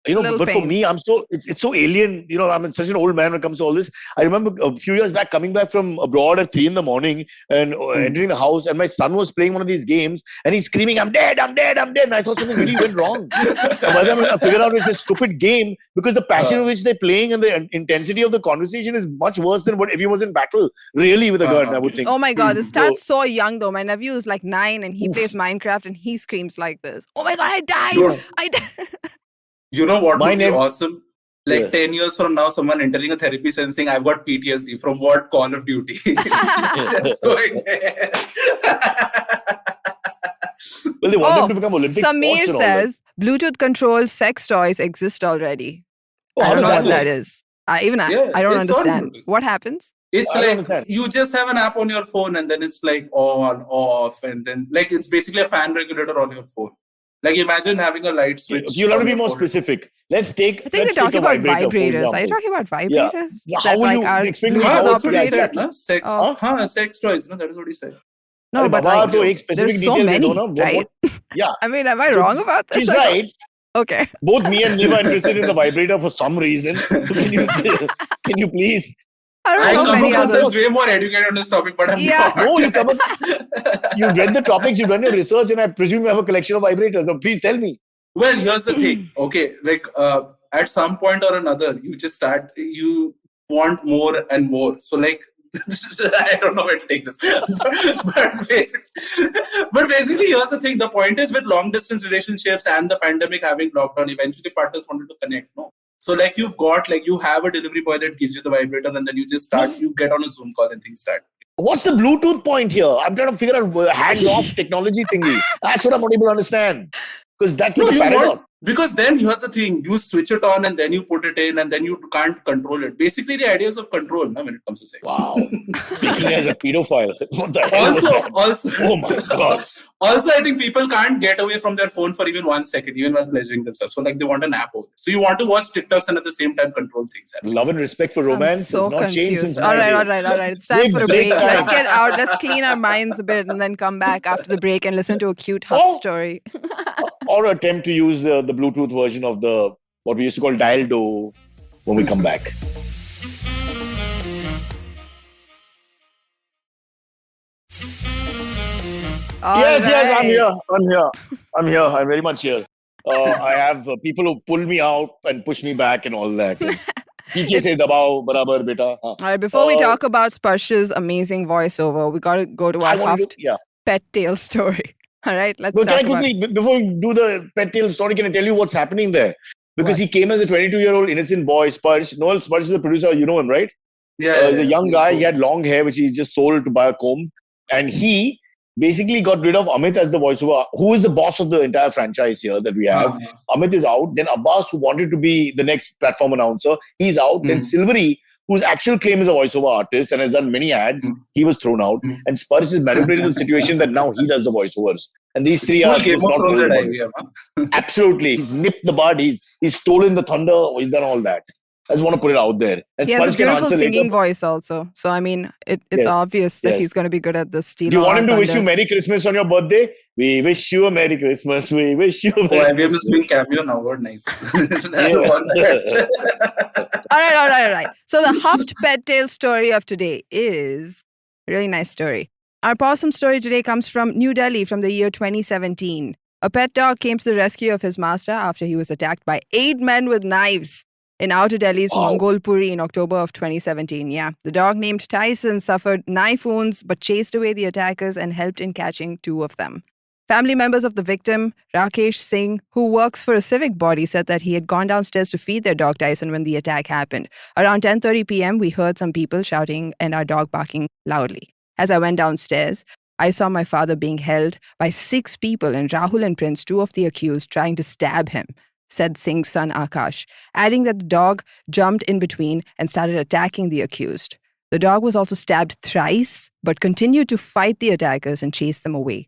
Little But for pain. me, it's so alien. I'm such an old man when it comes to all this. I remember a few years back coming back from abroad at 3 a.m. and entering the house, and my son was playing one of these games, and he's screaming, "I'm dead, I'm dead, I'm dead!" And I thought something really went wrong. And by the time I figured out it's a stupid game because the passion with which they're playing and the intensity of the conversation is much worse than what if he was in battle really with a gun. I would think. Oh my God, this So- starts so young though. My nephew is like 9 and he plays Minecraft and he screams like this. Oh my God, I died! Dude. I died! You know what My would be name- awesome? Like Yeah. 10 years from now, someone entering a therapy session saying, I've got PTSD from what? Call of Duty. Just going there. Well, they want them to become Olympic sports Samir and all says Bluetooth controlled sex toys exist already. that. Oh, I how don't does know that what that work? is. I don't Yeah, it's on understand. Bluetooth. What happens? It's I don't like understand. you just have an app on your phone and then it's like on, off, and then like it's basically a fan regulator on your phone. Like imagine having a light switch. You'll have to on be your more phone. specific. Let's take. I think let's they're take talking a about vibrator, for vibrators. Are you example. talking about vibrators? Yeah. How That, will like, you are explain to me Bluetooth how Huh, that's that's what he operated? said. exactly? No? Sex. Oh. Sex toys. No, that is what he said. No, but Baba, like, to ek specific there's so detail de many, do na. right? Yeah. I mean, am I So, wrong about this? She's I don't- right. Okay. Both me and Niv are interested in the vibrator for some reason. So can you please I I don't know come many across others. as way more educated on this topic, but I'm Yeah. not. No, you've read the topics, you've done your research, and I presume you have a collection of vibrators. So please tell me. Well, here's the thing. Okay, like at some point or another, you want more and more. So like, I don't know where to take this, but basically, here's the thing. The point is with long distance relationships and the pandemic having lockdown, eventually partners wanted to connect. No, so like you have a delivery boy that gives you the vibrator, and then you get on a Zoom call and things start. What's the Bluetooth point here? I'm trying to figure out hands-off technology thingy. That's what I'm not able to understand. Because that's such a paradox. Because then here's the thing, you switch it on and then you put it in and then you can't control it. Basically, the ideas of control when it comes to sex. Wow. Speaking as a pedophile. What the hell was that? Also, oh my God. Also, I think people can't get away from their phone for even 1 second, even while pleasuring themselves. So like they want an app over. So you want to watch TikToks and at the same time control things. Love and respect for romance so has not changed since all right. It's time for a break. Let's get out. Let's clean our minds a bit and then come back after the break and listen to a cute HUFT story. Or attempt to use the Bluetooth version of what we used to call dial do when we come back. Yes, I'm here. I'm very much here. I have people who pull me out and push me back and all that. Piche se dabao, barabar beta. All right, before we talk about Sparsh's amazing voiceover, we got to go to our HUFT pet tail story. All right, let's talk about it. Before we do the pet tail story, can I tell you what's happening there? Because he came as a 22-year-old innocent boy, Sparsh. Noel Sparsh is the producer. You know him, right? Yeah. He's a young guy. Cool. He had long hair, which he just sold to buy a comb. And he basically got rid of Amit as the voiceover, who is the boss of the entire franchise here that we have. Amit is out. Then Abbas, who wanted to be the next platform announcer, he's out. Then Silvery, whose actual claim is a voiceover artist and has done many ads, he was thrown out. And Sparsh is manipulating the situation that now he does the voiceovers. And these three are just not role models. Absolutely. He's nipped the bud. He's stolen the thunder. He's done all that. I just want to put it out there. And he has a beautiful singing voice also. So, I mean, it's obvious that he's going to be good at this. Do you want him to wish you Merry Christmas on your birthday? We wish you a Merry Christmas. We wish you a Merry Christmas. IBM is doing cameo now. Oh, nice. All right. So the HUFT pet tail story of today is a really nice story. Our possum story today comes from New Delhi from the year 2017. A pet dog came to the rescue of his master after he was attacked by 8 men with knives in Outer Delhi's Mongolpuri in October of 2017. Yeah, the dog named Tyson suffered knife wounds but chased away the attackers and helped in catching 2 of them. Family members of the victim, Rakesh Singh, who works for a civic body, said that he had gone downstairs to feed their dog Tyson when the attack happened. Around 10:30 p.m., we heard some people shouting and our dog barking loudly. As I went downstairs, I saw my father being held by 6 people and Rahul and Prince, 2 of the accused, trying to stab him, said Singh's son Akash, adding that the dog jumped in between and started attacking the accused. The dog was also stabbed thrice, but continued to fight the attackers and chase them away.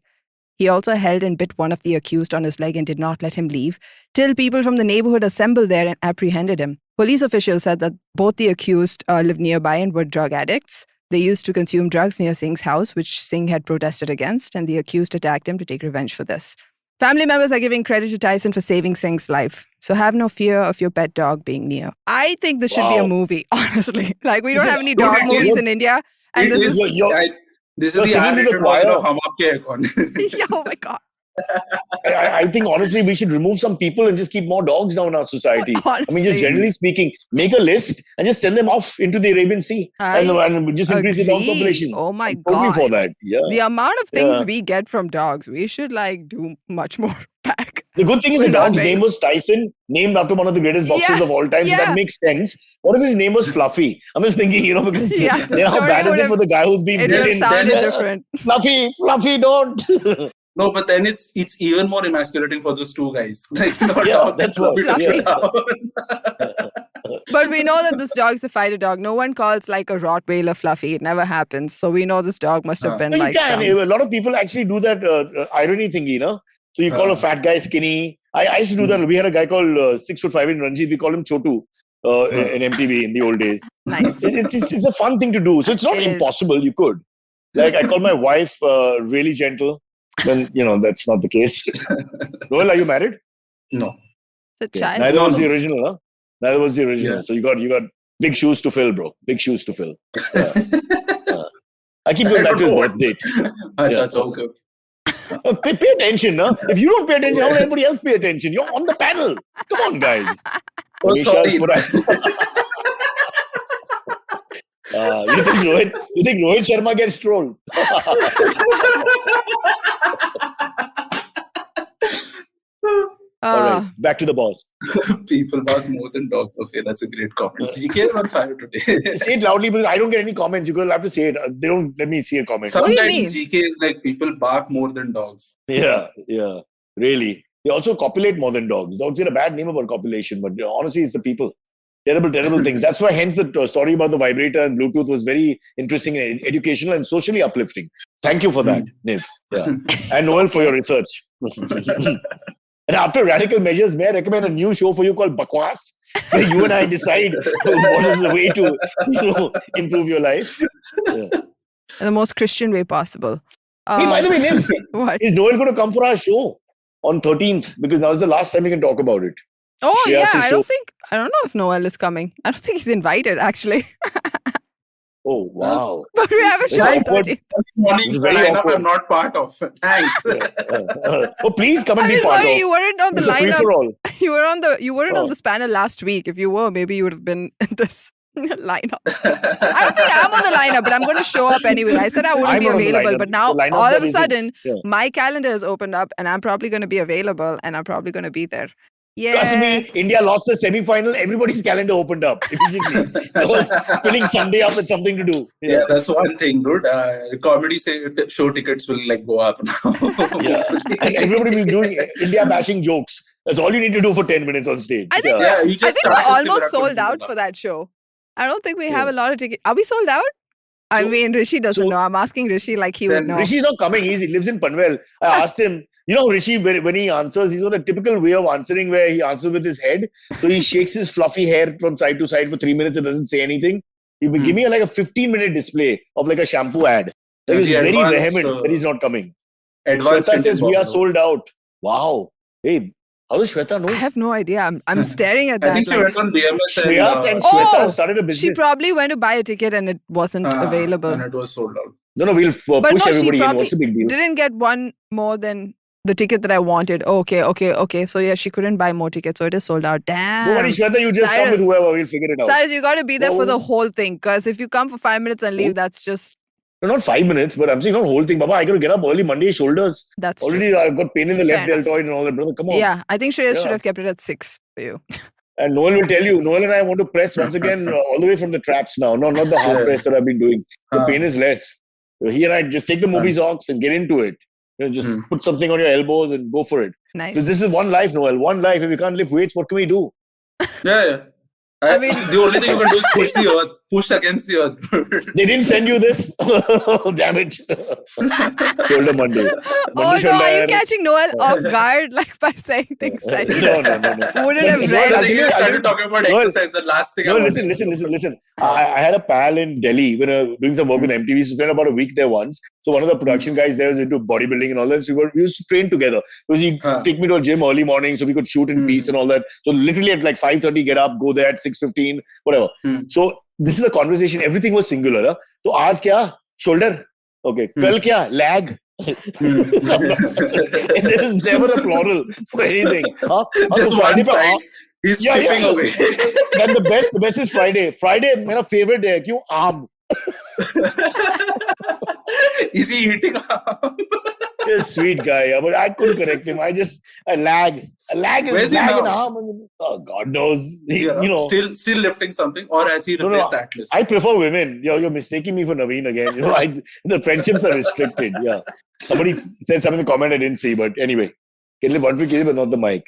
He also held and bit one of the accused on his leg and did not let him leave, till people from the neighborhood assembled there and apprehended him. Police officials said that both the accused lived nearby and were drug addicts. They used to consume drugs near Singh's house, which Singh had protested against, and the accused attacked him to take revenge for this. Family members are giving credit to Tyson for saving Singh's life. So have no fear of your pet dog being near. I think this should be a movie, honestly. Like, we don't have any dog movies in India. And this is the R-rated version of Hum Aapke Hai Kaun. Yeah, oh my God. I think, honestly, we should remove some people and just keep more dogs now in our society. Honestly. I mean, just generally speaking, make a list and just send them off into the Arabian Sea and just increase the dog population. Oh my I'm God. totally for that. Yeah. The amount of things we get from dogs, we should do much more back. The good thing is the dog's name was Tyson, named after one of the greatest boxers of all time. So that makes sense. What if his name was Fluffy? I'm just thinking, because how bad is it for the guy who's been bitten? It sounded different. Fluffy, don't. No, but then it's even more emasculating for those 2 guys. That's what. But we know that this dog's a fighter dog. No one calls a Rottweiler Fluffy. It never happens. So we know this dog must have been A lot of people actually do that irony thingy, So you call a fat guy skinny. I used to do that. We had a guy called 6'5" in Ranji. We call him Chotu in MTV in the old days. Nice. It's a fun thing to do. So it's not impossible. You could. I call my wife really gentle. Then, that's not the case. Noel, are you married? No. It's a child. Neither was the original, huh? Neither was the original. Yeah. So you got Big shoes to fill, bro. Big shoes to fill. I keep going back to his birth date. Okay. Pay attention, no? If you don't pay attention, how will anybody else pay attention? You're on the panel. Come on, guys. Oh, sorry. You think Rohit Sharma gets trolled? All right, back to the boss. People bark more than dogs. Okay, that's a great comment. GK is on fire today. Say it loudly because I don't get any comments. You're going to have to say it. They don't let me see a comment. Sometimes GK is like people bark more than dogs. Yeah, really. They also copulate more than dogs. Dogs get a bad name about copulation, but honestly, it's the people. Terrible things. That's why, hence, the story about the vibrator and Bluetooth was very interesting and educational and socially uplifting. Thank you for that, Niv. Yeah. And Noel for your research. And after Radical Measures, may I recommend a new show for you called Bakwas, where you and I decide what is the way to improve your life. Yeah. The most Christian way possible. Hey, by the way, Niv, what? Is Noel going to come for our show on 13th? Because now is the last time we can talk about it. Oh, yeah. I don't know if Noel is coming. I don't think he's invited, actually. Oh, wow. But we have a show on 13th. I'm not part of. Thanks. Oh, please come and be part of. You weren't on the lineup. You weren't on this panel last week. If you were, maybe you would have been in this lineup. I don't think I'm on the lineup, but I'm going to show up anyway. I said I wouldn't be available, but now all of a sudden, my calendar has opened up and I'm probably going to be available and I'm probably going to be there. Yeah. Trust me, India lost the semi-final. Everybody's calendar opened up immediately. Filling Sunday up with something to do. Yeah, that's one thing, dude. Comedy show tickets will go up now. Yeah, and everybody will be doing India bashing jokes. That's all you need to do for 10 minutes on stage. I think we're almost sold out for that show. I don't think we have a lot of tickets. Are we sold out? I mean, Rishi doesn't know. I'm asking Rishi like he would know. Rishi's not coming. He lives in Panvel. I asked him. Rishi, when he answers, he's got a typical way of answering where he answers with his head. So he shakes his fluffy hair from side to side for 3 minutes and doesn't say anything. He will give me like a 15-minute display of like a shampoo ad. He's very vehement that he's not coming. Shweta says we are sold out. Wow. Hey, how does Shweta know? I have no idea. I'm staring at that. I think she went on BMS Shreyas and Shweta started a business. She probably went to buy a ticket and it wasn't available. And it was sold out. No, we'll push everybody in. What's the big deal? Didn't get one more than the ticket that I wanted. Okay. So yeah, she couldn't buy more tickets. So it is sold out. Damn. Don't worry, Shweta, you just come with whoever. We'll figure it out. Cyrus, you got to be there for the whole thing. Because if you come for 5 minutes and leave, that's just... No, not 5 minutes, but I'm saying not the whole thing. Baba, I got to get up early Monday, shoulders. That's already true. I've got pain in the left deltoid and all that, brother. Come on. Yeah, I think Shreyas should have kept it at 6 for you. And Noel will tell you, Noel and I want to press once again all the way from the traps now. No, not the half press that I've been doing. The pain is less. So he and I just take the movie socks and get into it. Just put something on your elbows and go for it. Nice. Because this is one life, Noel. One life. If we can't lift weights, what can we do? Yeah. I mean, the only thing you can do is push the earth, push against the earth. They didn't send you this? Damn it. Shoulder Monday. Oh no, are you catching Noel off guard by saying things like that? No. Wouldn't have read. I think you started talking about exercise. The last thing. No, listen. I had a pal in Delhi when doing some work with MTV. So spent about a week there once. So one of the production guys there was into bodybuilding and all that. So we used to train together. Because he'd take me to a gym early morning so we could shoot in peace and all that. So literally at like 5:30 get up, go there at 6:15, whatever. So this is a conversation. Everything was singular. Huh? So aaj kya? Shoulder. Okay. Kal kya? Lag. And there is never a plural for anything. Huh? Just one side. He's skipping away. Then the best is Friday. Friday, my favorite day. Kyun? Arm. Is he eating arm? He's a sweet guy, but I couldn't correct him. I lag. Where's he now? An arm. Oh, God knows. Still lifting something, or has he replaced Atlas? I prefer women. You're mistaking me for Naveen again. The friendships are restricted. Yeah. Somebody said something in the comment I didn't see, but anyway. Can lift 150 kg, but not the mic.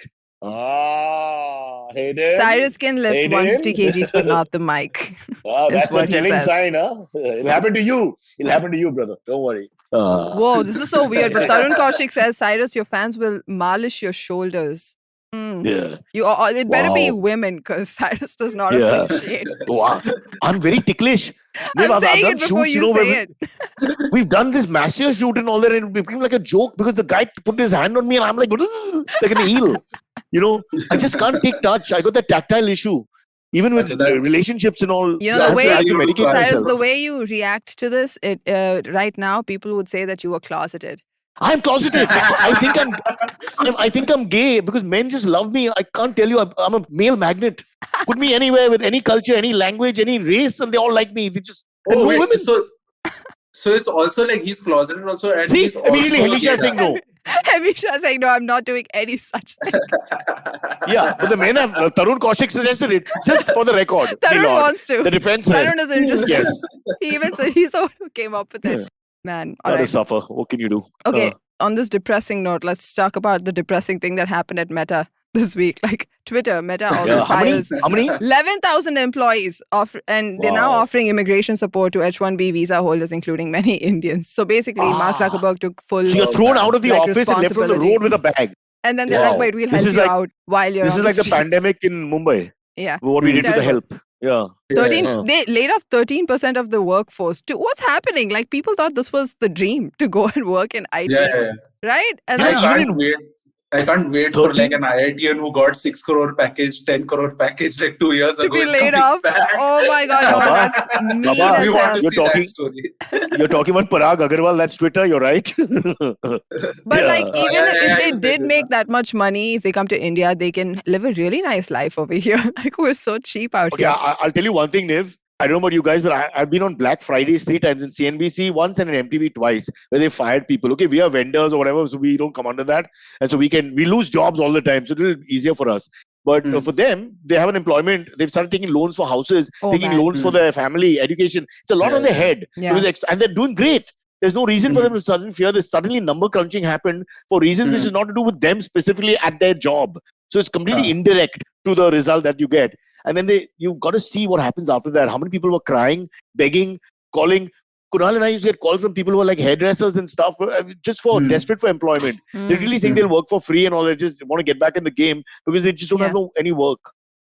Cyrus can lift 150 kgs, but not the mic. That's a telling sign, huh? It'll happen to you. It'll happen to you, brother. Don't worry. Whoa, this is so weird. But Tarun Kaushik says, Cyrus, your fans will malish your shoulders. Yeah. It better be women because Cyrus does not appreciate it. Wow. I'm very ticklish. I'm saying it before you say it. We've done this massive shoot and all that, and it became like a joke because the guy put his hand on me and I'm like an eel. I just can't take touch. I got that tactile issue. Even with Achha, that's- relationships and all, You know, I the have way to you, medicate Cyrus, myself. the way you react to this, right now, people would say that you were closeted. I'm closeted. I think I'm gay because men just love me. I can't tell you. I'm a male magnet. Put me anywhere with any culture, any language, any race, and they all like me. They just and no women. So it's also like he's closeted also, and See, he's also immediately Hemisha saying no. Hemisha saying no, I'm not doing any such thing. Yeah, but the men have Tarun Kaushik suggested it just for the record. Tarun Lord. wants to. The defense says Tarun is interested. yes. He even said he's the one who came up with it. Yeah. Man, all Gotta right. suffer. What can you do? Okay, on this depressing note, let's talk about the depressing thing that happened at Meta this week. Like Twitter, Meta also fires How many? 11,000 employees, and they're now offering immigration support to H-1B visa holders, including many Indians. So basically, Mark Zuckerberg took full. So you're thrown out of the like, office and left on the responsibility. road with a bag. And then they're like, wait, we'll help you out while you're This on is like the streets. pandemic in Mumbai. Yeah. What we did to the help. Yeah. 13. They laid off 13% of the workforce. What's happening? Like people thought this was the dream to go and work in IT. Yeah. Right? And I can't wait for like an IITian who got 6 crore package, 10 crore package like 2 years ago. To be laid off. Back. Oh my God. No, that's mean as we want hell. to see that story. You're talking about Parag Agarwal. That's Twitter. You're right. But like even if they did make that much money, if they come to India, they can live a really nice life over here. Like we're so cheap out here. Yeah, I'll tell you one thing, Niv. I don't know about you guys, but I've been on Black Fridays 3 times, in CNBC once and in MTV twice, where they fired people. Okay, we are vendors or whatever, so we don't come under that. And so we lose jobs all the time. So it's a little easier for us. But for them, they have an employment. They've started taking loans for houses, taking loans for their family, education. It's a lot on their head. Yeah. And they're doing great. There's no reason for them to suddenly fear this. Suddenly number crunching happened for reasons which is not to do with them specifically at their job. So it's completely indirect to the result that you get. And then you've got to see what happens after that. How many people were crying, begging, calling. Kunal and I used to get calls from people who were like hairdressers and stuff, just for desperate for employment. They're really saying they'll work for free and all. They just want to get back in the game because they just don't have any work.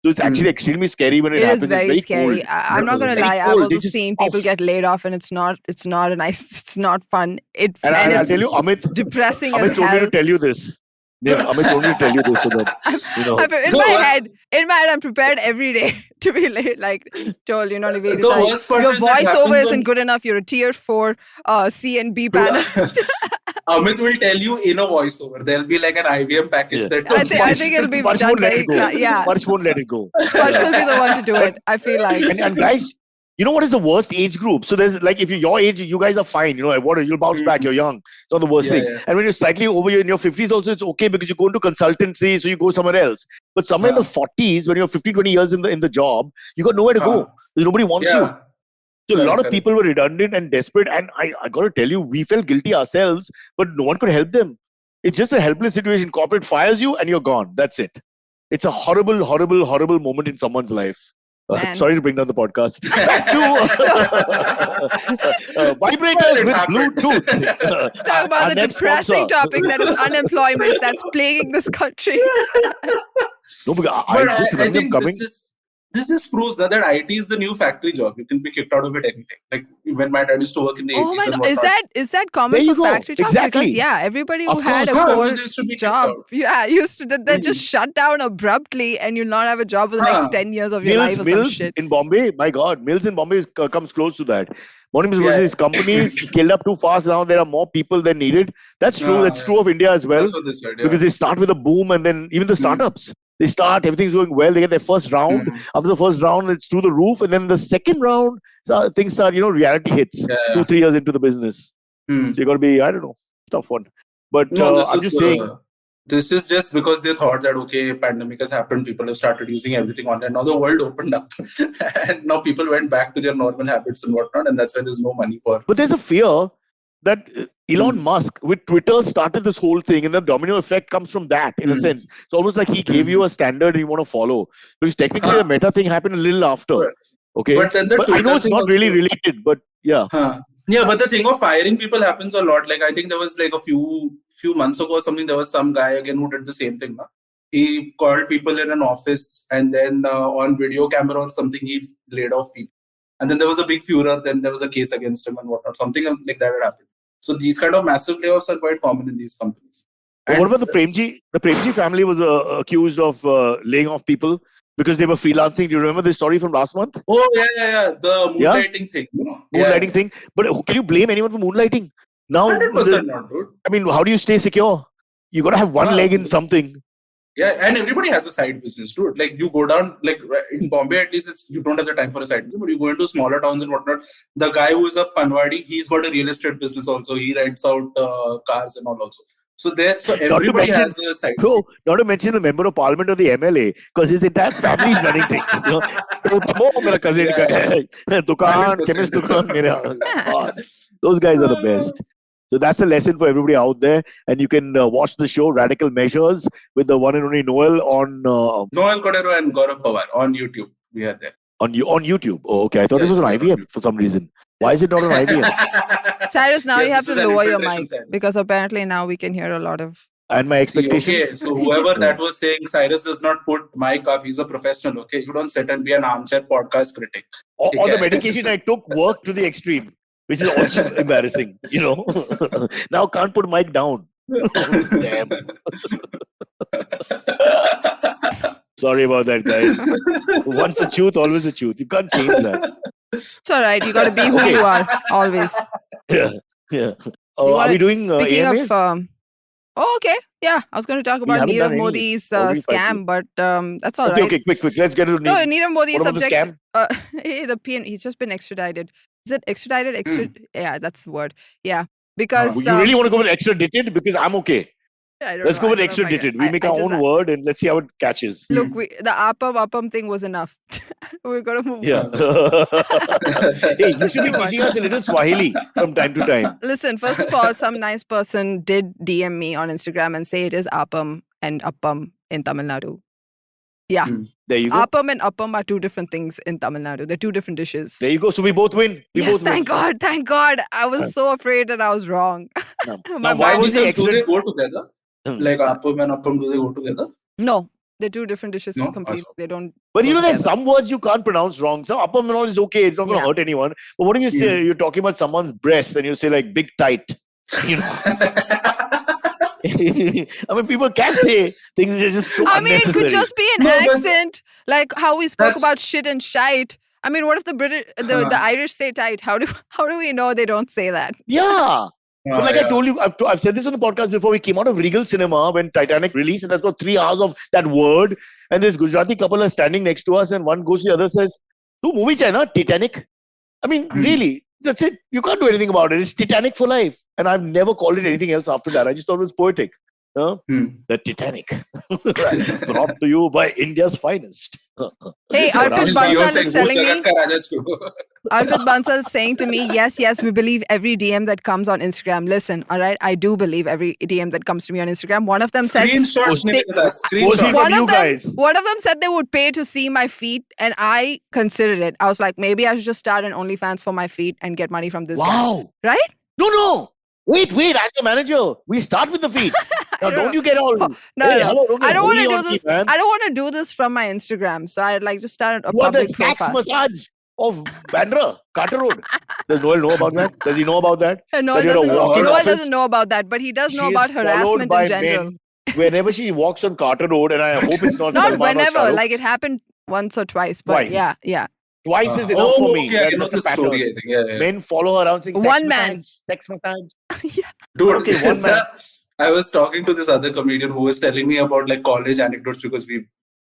So it's actually extremely scary when it happens. It is very scary. Cold. I'm not going to lie. I've also seen people get laid off, and it's not a nice. It's not fun. And I'll tell you, Amit. Depressing. Amit told me to tell you this. Yeah, Amit told me to tell you this so that you know. In my head, I'm prepared every day to be late. Like told, Niveditha, your voiceover isn't good enough. You're a tier 4 CnB panelist. Amit will tell you in a voiceover. There'll be like an IVM package that. I think it'll be Sparsh done won't let very it go. yeah. Sparsh won't let it go. Sparsh will be the one to do it. I feel like. And guys, you know what is the worst age group? So there's like, if you're your age, you guys are fine. You'll bounce back. You're young. It's not the worst thing. Yeah. And when you're slightly over in your 50s also, it's okay because you go into consultancy, so you go somewhere else. But somewhere in the 40s, when you're 15, 20 years in the job, you got nowhere to go. Nobody wants you. So a lot of people were redundant and desperate. And I got to tell you, we felt guilty ourselves, but no one could help them. It's just a helpless situation. Corporate fires you and you're gone. That's it. It's a horrible, horrible, horrible moment in someone's life. Sorry to bring down the podcast. Back to vibrators with Bluetooth. Talk about the depressing topic that is unemployment that's plaguing this country. No, because I just remember them coming. This just proves that IT is the new factory job. You can be kicked out of it anything. Like when my dad used to work in the 80s. Oh my God, is that common for factory jobs? Exactly. Because everybody who had a core job, used to that just shut down abruptly, and you'll not have a job for the next 10 years of your life or some shit. In Bombay, my God, Mills in Bombay comes close to that. Morning Business companies scaled up too fast. Now there are more people than needed. That's true. That's true of India as well. That's what they said, because they start with a boom, and then even the startups. They start, everything's going well. They get their first round. After the first round, it's through the roof. And then the second round, things start, reality hits 2-3 years into the business. So you got to be, I don't know, tough one. But I'm just saying. This is just because they thought that, okay, pandemic has happened. People have started using everything online. Now the world opened up. And now people went back to their normal habits and whatnot. And that's why there's no money for. But there's a fear that Elon Musk with Twitter started this whole thing, and the domino effect comes from that in a sense. It's almost like he gave you a standard you want to follow, because technically the Meta thing happened a little after. Okay, but I know it's not really related, but yeah. Yeah, but the thing of firing people happens a lot. Like I think there was like a few months ago or something, there was some guy again who did the same thing. He called people in an office, and then on video camera or something, he laid off people. And then there was a big furor. Then there was a case against him and whatnot. Something like that had happened. So these kind of massive layoffs are quite common in these companies. What about the Premji? The Premji family was accused of laying off people. because they were freelancing. Do you remember this story from last month? Oh, yeah. The moonlighting thing, you know. Moonlighting thing. But can you blame anyone for moonlighting? Now, 100% not, dude. I mean, how do you stay secure? You got to have one leg in something. Yeah, and everybody has a side business, dude. Like, you go down, like in Bombay, at least you don't have the time for a side business, but you go into smaller towns and whatnot. The guy who is a Panwadi, he's got a real estate business also. He rents out cars and all also. So everybody has a side. Bro, not to mention the member of parliament or the MLA, because his entire family is running things. You know, cousin, dukaan, chemist dukaan. Those guys are the best. So that's a lesson for everybody out there. And you can watch the show Radical Measures with the one and only Noel on... Noel Cordeiro and Gaurav Pawar on YouTube. We are there. On YouTube? Oh, okay. I thought it was on IVM for some reason. Why is it not on IVM? Cyrus, now you have to lower your mic because apparently now we can hear a lot of... And my expectations. Okay, so whoever that was saying Cyrus does not put mic up, he's a professional, okay? You don't sit and be an armchair podcast critic. Or the medication I took worked to the extreme, which is also embarrassing, you know. Now can't put mic down. Damn. Sorry about that, guys. Once a truth, always a truth. You can't change that. It's all right. You got to be who you are, always. Yeah. Are we doing AMAs? Okay. Yeah, I was going to talk about Nirav Modi's scam, but that's all right. Okay, quick. Let's get into Nirav Modi's subject. The scam? The PN, he's just been extradited. Is it extradited? Yeah, that's the word. Yeah, because... you really want to go with extradited? Because I'm okay. Let's go with extradited. We make our own word and let's see how it catches. Look, the appam thing was enough. We're going to move on. Hey, you should be teaching us a little Swahili from time to time. Listen, first of all, some nice person did DM me on Instagram and say it is appam and appam in Tamil Nadu. Yeah. There you go. Appam and appam are two different things in Tamil Nadu. They're two different dishes. There you go. So we both win. Thank God. I was so afraid that I was wrong. Now, why do they go together? Like appam and appam, do they go together? No, they're two different dishes completely. They don't. But you know, there's some words you can't pronounce wrong. So appam and all is okay. It's not going to hurt anyone. But what if you say you're talking about someone's breasts and you say like big tight? You know. I mean, people can say things which are just so unnecessary. It could just be an accent, like how we spoke about shit and shite. I mean, what if the Irish say tight? How do we know they don't say that? Yeah. But like I told you, I've said this on the podcast before. We came out of Regal Cinema when Titanic released, and that's for 3 hours of that word. And this Gujarati couple are standing next to us, and one goes to the other, says, "Tu movie hai na Titanic?" I mean, really, that's it. You can't do anything about it. It's Titanic for life. And I've never called it anything else after that. I just thought it was poetic. The Titanic, brought to you by India's finest. Hey, Arpit Bansal is telling me. Arpit Bansal is saying to me, yes, we believe every DM that comes on Instagram. Listen, all right, I do believe every DM that comes to me on Instagram. One of them said, one of them said they would pay to see my feet, and I considered it. I was like, maybe I should just start an OnlyFans for my feet and get money from this guy. Right? No. Wait, as your manager, we start with the feet. Now, don't you get all... No. I don't want to do this. I don't want to do this from my Instagram. So I'd like to start a public profile. The massage of Bandra, Carter Road. Does Noel know about that? Does he know about that? Noel doesn't know about that, but he does know about harassment in general. Whenever she walks on Carter Road, and I hope it's not... Not whenever, like it happened once or twice. But yeah. Twice is enough for me. Okay, that's a pattern. Story, I think. Yeah. Men follow her around saying, sex massage. Yeah. Dude, okay, one man. I was talking to this other comedian who was telling me about like college anecdotes because we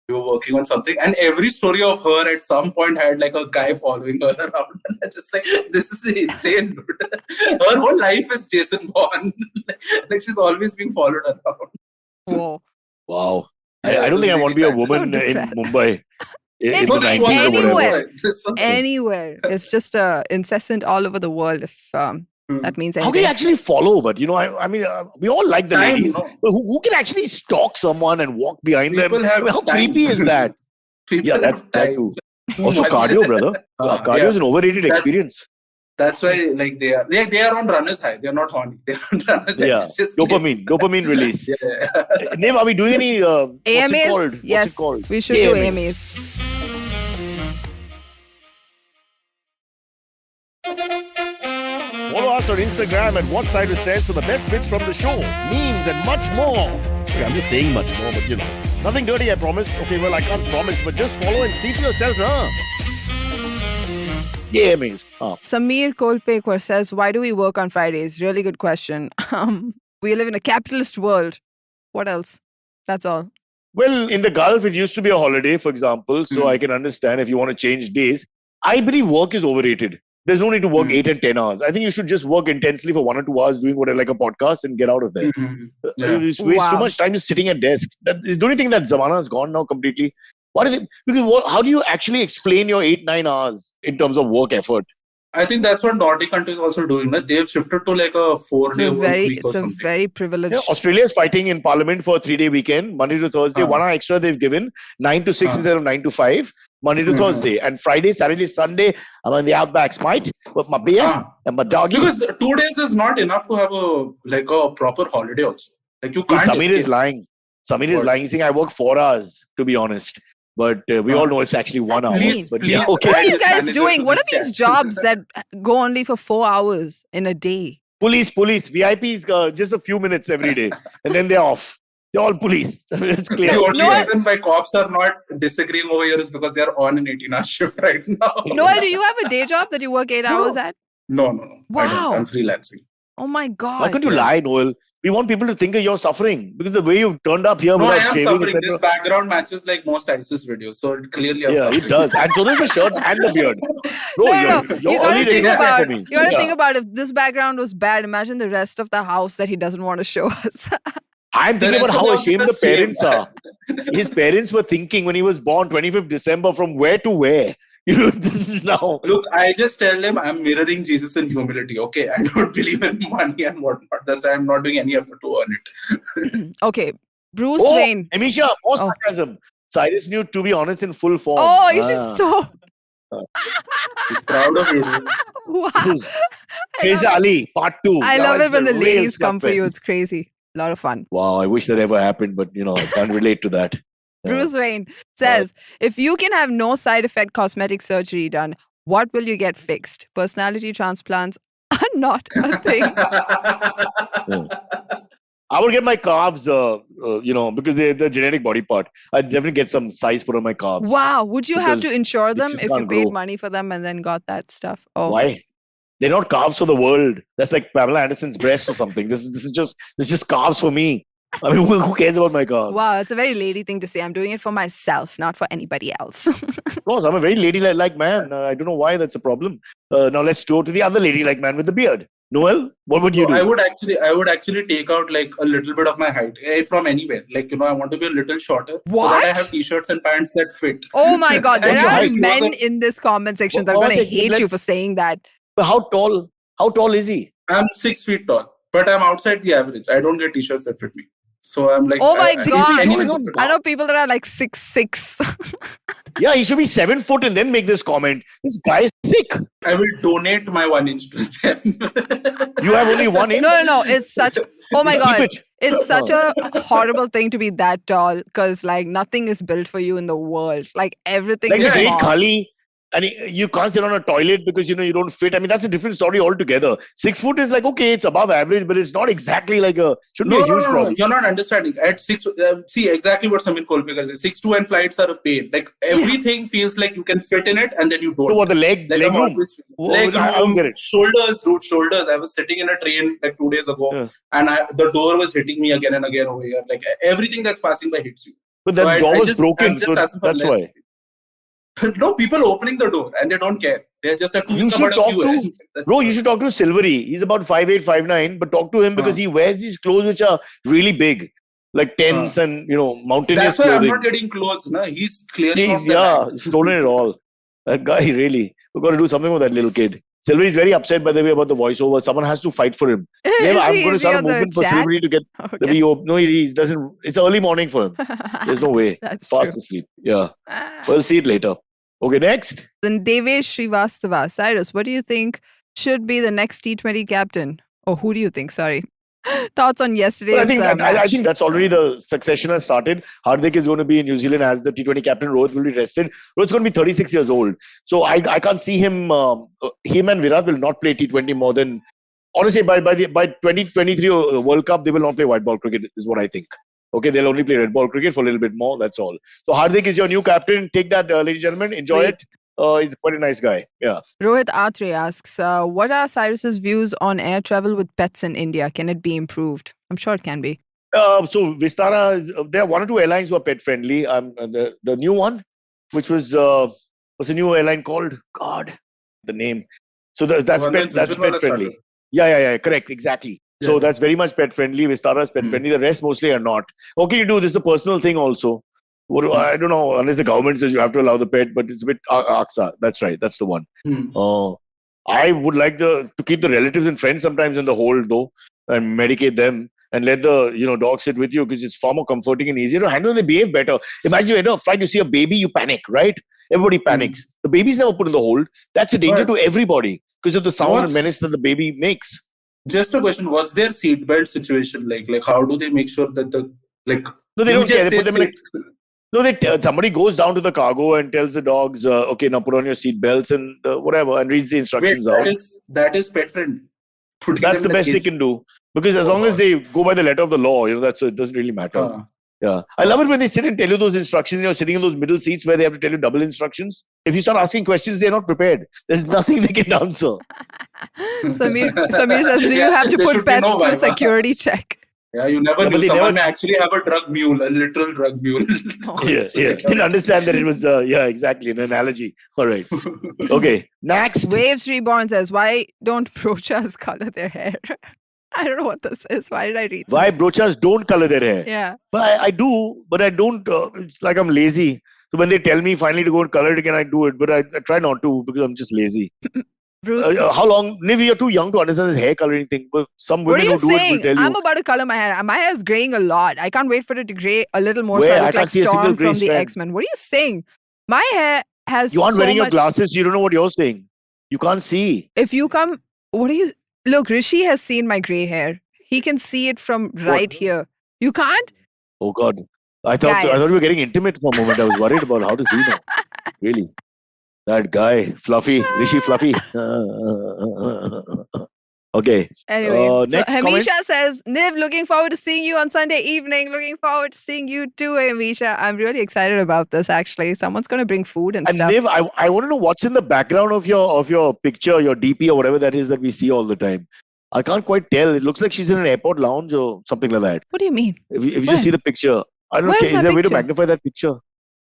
were working on something, and every story of her at some point had like a guy following her around. And I just like, this is insane, dude. Her whole life is Jason Bourne. Like she's always being followed around. Whoa. Wow. I don't think I want to be a woman in Mumbai. Anywhere. It's just incessant all over the world. If that means anything. How can you actually follow? But you know, I mean, we all like the ladies. But who can actually stalk someone and walk behind them? How creepy is that? That too. Also, cardio, brother. Cardio is an overrated experience. That's why, like they are on runner's high. They are not horny. They are on runner's high. Yeah, dopamine release. Name, are we doing any AMAs? Yes, we should do AMAs. Follow us on Instagram at Cyrus Says for the best bits from the show, memes, and much more. Okay, I'm just saying much more, but nothing dirty, I promise. Okay, well, I can't promise, but just follow and see for yourself, huh? Yeah, means. Samir Kolpekar says, why do we work on Fridays? Really good question. We live in a capitalist world. What else? That's all. Well, in the Gulf, it used to be a holiday, for example. So I can understand if you want to change days. I believe work is overrated. There's no need to work 8 and 10 hours. I think you should just work intensely for 1 or 2 hours doing whatever, like a podcast, and get out of there. You waste too much time just sitting at desks. Don't you think that Zamana has gone now completely? What is it? Because how do you actually explain your 8-9 hours in terms of work effort? I think that's what Nordic countries also doing. They've shifted to like a 4-day work week or something. It's a very privileged. Yeah, Australia is fighting in Parliament for a 3-day weekend, Monday to Thursday. 1 hour extra they've given, 9 to 6 instead of 9 to 5, Monday to Thursday. And Friday, Saturday, Sunday, I'm on the outbacks, mate, with my beer and my doggy. Because 2 days is not enough to have a proper holiday also. Like you can't. Samir is lying. Samir is lying. He's saying I work 4 hours, to be honest. But we all know it's actually 1 hour. Please, okay. What are you guys doing? What are these jobs that go only for 4 hours in a day? Police, VIPs, just a few minutes every day. And then they're off. They're all police. It's clear. The only reason why cops are not disagreeing over here is because they're on an 18-hour shift right now. Noel, do you have a day job that you work 8 hours at? No. Wow. I'm freelancing. Oh my God. Why couldn't you lie, Noel? We want people to think that you're suffering because the way you've turned up here without shaving, suffering. This background matches like most ISIS videos, so clearly I'm suffering. It does. And so does the shirt and the beard. Bro, You gotta think about if this background was bad, imagine the rest of the house that he doesn't want to show us. I'm thinking about how ashamed the parents are. His parents were thinking when he was born, 25th December, from where to where? This is now. Look, I just tell him I'm mirroring Jesus in humility. Okay, I don't believe in money and whatnot. That's why I'm not doing any effort to earn it. Okay, Bruce Wayne. Amisha, more sarcasm. Cyrus knew, to be honest, in full form. Oh, he's just so. He's proud of you. Dude. Wow. This is Treza Ali, part 2. I love it when the ladies come for you. It's crazy. A lot of fun. Wow, I wish that ever happened, but I can't relate to that. Bruce Wayne says, if you can have no side effect cosmetic surgery done, what will you get fixed? Personality transplants are not a thing. I would get my calves, because they're the genetic body part. I'd definitely get some size put on my calves. Wow. Would you have to insure them if you paid money for them and then got that stuff? Oh. Why? They're not calves for the world. That's like Pamela Anderson's breast or something. This is just calves for me. I mean, who cares about my calves? Wow, it's a very lady thing to say. I'm doing it for myself, not for anybody else. Of course, I'm a very ladylike man. I don't know why that's a problem. Now let's go to the other ladylike man with the beard. Noel, what would you do? I would actually take out like a little bit of my height from anywhere. Like, I want to be a little shorter. What? So that I have t-shirts and pants that fit. Oh my God, there are men in this comment section that are going to hate you for saying that. But how tall? How tall is he? I'm 6 feet tall, but I'm outside the average. I don't get t-shirts that fit me. So I'm like, oh my God. I know people that are like 6'6". Yeah, he should be 7 foot and then make this comment. This guy is sick. I will donate my 1 inch to them. You have only 1 inch? No. It's such. Oh my God. It's such a horrible thing to be that tall because like nothing is built for you in the world. Like everything is the great small. Khali. And you can't sit on a toilet because, you don't fit. I mean, that's a different story altogether. 6 foot is like, okay, it's above average, but it's not exactly like shouldn't be a huge problem. You're not understanding. At 6, see exactly what Samir Kolpekar says. 6'2" and flights are a pain. Like everything feels like you can fit in it and then you don't. So what, the leg room? I don't get it. Shoulders. I was sitting in a train like 2 days ago and the door was hitting me again and again over here. Like everything that's passing by hits you. But that door was broken, so that's why. No, people opening the door and they don't care. They're just like, you should talk to Silvery. He's about 5'8", 5'9", but talk to him because he wears these clothes which are really big, like tents and mountainous. That's why clothing. I'm not getting clothes. No? He's clearly stolen it all. That guy really. We've got to do something with that little kid. Silvery is very upset, by the way, about the voiceover. Someone has to fight for him. I'm going to start a movement for Silvery to get the VO. No, he doesn't. It's early morning for him. There's no way. That's fast asleep. Yeah. We'll see it later. Okay, next. Then Devesh Srivastava. Cyrus, what do you think should be the next T20 captain? Or who do you think? Sorry. Thoughts on yesterday's match? I think that's already the succession has started. Hardik is going to be in New Zealand as the T20 captain. Rohit will be rested. Rohit's going to be 36 years old. So I can't see him. Him and Virat will not play T20 more than... Honestly, by 2023 World Cup, they will not play white ball cricket, is what I think. Okay, they'll only play red ball cricket for a little bit more. That's all. So Hardik is your new captain. Take that, ladies and gentlemen. Enjoy Wait. it. He's quite a nice guy. Yeah. Rohit Atre asks, what are Cyrus's views on air travel with pets in India? Can it be improved? I'm sure it can be. So Vistara, there are one or two airlines who are pet friendly. The new one, which was what's the new airline called? God, the name. So that's pet friendly. Yeah. Correct, exactly. Yeah. So that's very much pet friendly. Vistara is pet friendly. The rest mostly are not. What can you do? This is a personal thing also. I don't know, unless the government says you have to allow the pet, but it's a bit AXA. That's right. That's the one. I would like to keep the relatives and friends sometimes in the hold though, and medicate them. And let the dog sit with you because it's far more comforting and easier to handle. They behave better. Imagine in a flight you see a baby, you panic, right? Everybody panics. The baby's never put in the hold. That's a danger to everybody because of the sound and menace that the baby makes. Just a question: what's their seatbelt situation like? Like, how do they make sure that No, they don't care. They put them somebody goes down to the cargo and tells the dogs, okay, now put on your seat belts and whatever, and reads the instructions out. That is pet friendly. That's the best they can do. Because as long as they go by the letter of the law, it doesn't really matter. Yeah. I love it when they sit and tell you those instructions. You're sitting in those middle seats where they have to tell you double instructions. If you start asking questions, they're not prepared. There's nothing they can answer. Samir says, do you have to put pets through security check? Yeah, you never knew someone may actually have a drug mule, a literal drug mule. Yeah. Didn't understand that it was, exactly, an analogy. All right. Okay, next. Waves Reborn says, why don't brochas color their hair? I don't know what this is. Why did I read Why brochas don't color their hair? Yeah. But I do, but I don't. It's like I'm lazy. So when they tell me finally to go and color it again, I do it. But I try not to because I'm just lazy. Bruce, how long? Niv, you're too young to understand this hair coloring thing. But some women who do it will tell you. I'm about to color my hair. My hair is graying a lot. I can't wait for it to gray a little more. So I look like Storm from the X-Men. What are you saying? My hair has You aren't wearing your glasses. You don't know what you're saying. You can't see. If you come, what are you... Look, Rishi has seen my grey hair. He can see it from right here. You can't? Oh, God. I thought we were getting intimate for a moment. I was worried about how does he know. Really? That guy, Fluffy, Rishi Fluffy. Okay. Anyway, next so comment. Hamisha says, Niv, looking forward to seeing you on Sunday evening. Looking forward to seeing you too, Hamisha. I'm really excited about this, actually. Someone's going to bring food and stuff. Niv, I want to know what's in the background of your picture, your DP or whatever that is that we see all the time. I can't quite tell. It looks like she's in an airport lounge or something like that. What do you mean? If you just see the picture. I don't know. Is there a way to magnify that picture?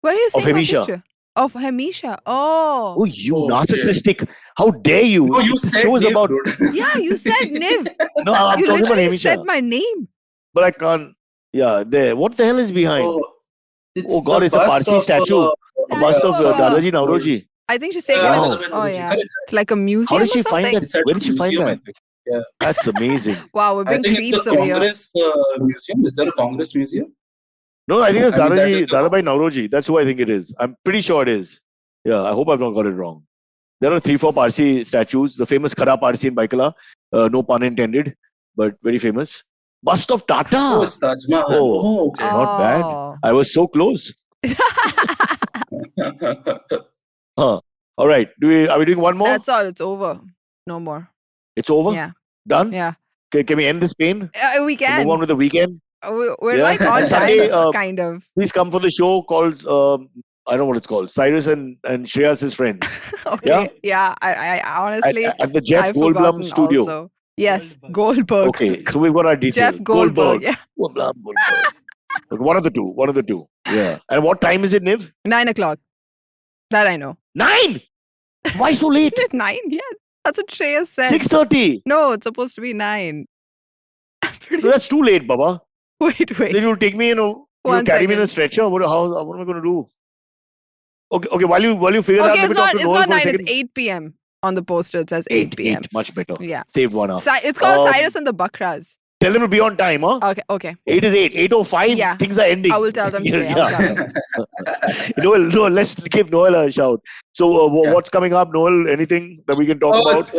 Where are you seeing my picture? Of Hamisha. Oh. Oh, you narcissistic. Okay. How dare you? No, you said Niv, about... Yeah, you said Niv. No, I'm you talking about Hamisha. said my name. But I can't. Yeah, there. What the hell is behind? Oh God, it's a Parsi statue. A bust of Dadaji Nauroji. I think she's taking it. Oh, yeah. It's like a museum. How did she find that? Where did she find that? Yeah. That's amazing. Wow, we've been creeps over here. Congress museum. Is there a Congress museum? No, I think it's Dadabai Nauroji. That's who I think it is. I'm pretty sure it is. Yeah, I hope I've not got it wrong. There are 3-4 Parsi statues. The famous Khara Parsi in Baikala. No pun intended, but very famous. Bust of Tata. Oh, it's Taj Mahal. Oh, okay. Not bad. I was so close. All right. Are we doing one more? That's all. It's over. No more. It's over? Yeah. Done? Yeah. Can we end this pain? We can. Move on with the weekend? We're like on time, kind of. Please come for the show called, I don't know what it's called, Cyrus and Shreya's his friends. Okay. Yeah. I honestly... At the Jeff Goldblum studio. Also. Yes. Goldberg. Okay. So we've got our details. Jeff Goldberg. Yeah. Goldberg. Okay, one of the two. Yeah. And what time is it, Niv? 9 o'clock. That I know. 9? Why so late? 9? Yeah. That's what Shreya said. 6:30. No, it's supposed to be 9. No, that's too late, Baba. Wait. Then you'll take me, carry me in a stretcher. What am I going to do? Okay. While you figure that out, let me talk to Noel it's not 9. For a It's 8 p.m. On the poster. It says 8 p.m. 8, much better. Yeah. Saved 1 hour. It's called Cyrus and the Bakras. Tell them to be on time, huh? Okay. 8 is 8. 8:05. Yeah. Things are ending. I will tell them today. Noel, let's give Noel a shout. So, what's coming up, Noel? Anything that we can talk about?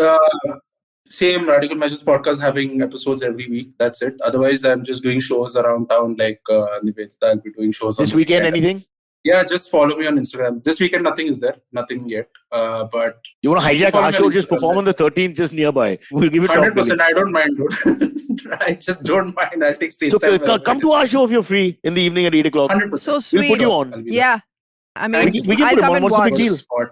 Same Radical Measures podcast having episodes every week. That's it. Otherwise, I'm just doing shows around town like Niveditha. I'll be doing shows this weekend. Anything? Yeah, just follow me on Instagram. This weekend, nothing is there. Nothing yet. But you want to hijack follow our me show? on Just Instagram, perform on the 13th, just nearby. We'll give it top 100%. I don't mind, dude. I just don't mind. I'll take stage So time. come to our show if you're free in the evening at 8 o'clock. 100%. So sweet. We'll put you on. Yeah. I mean, We can I'll put him come on. and What's the big watch. deal? Spot.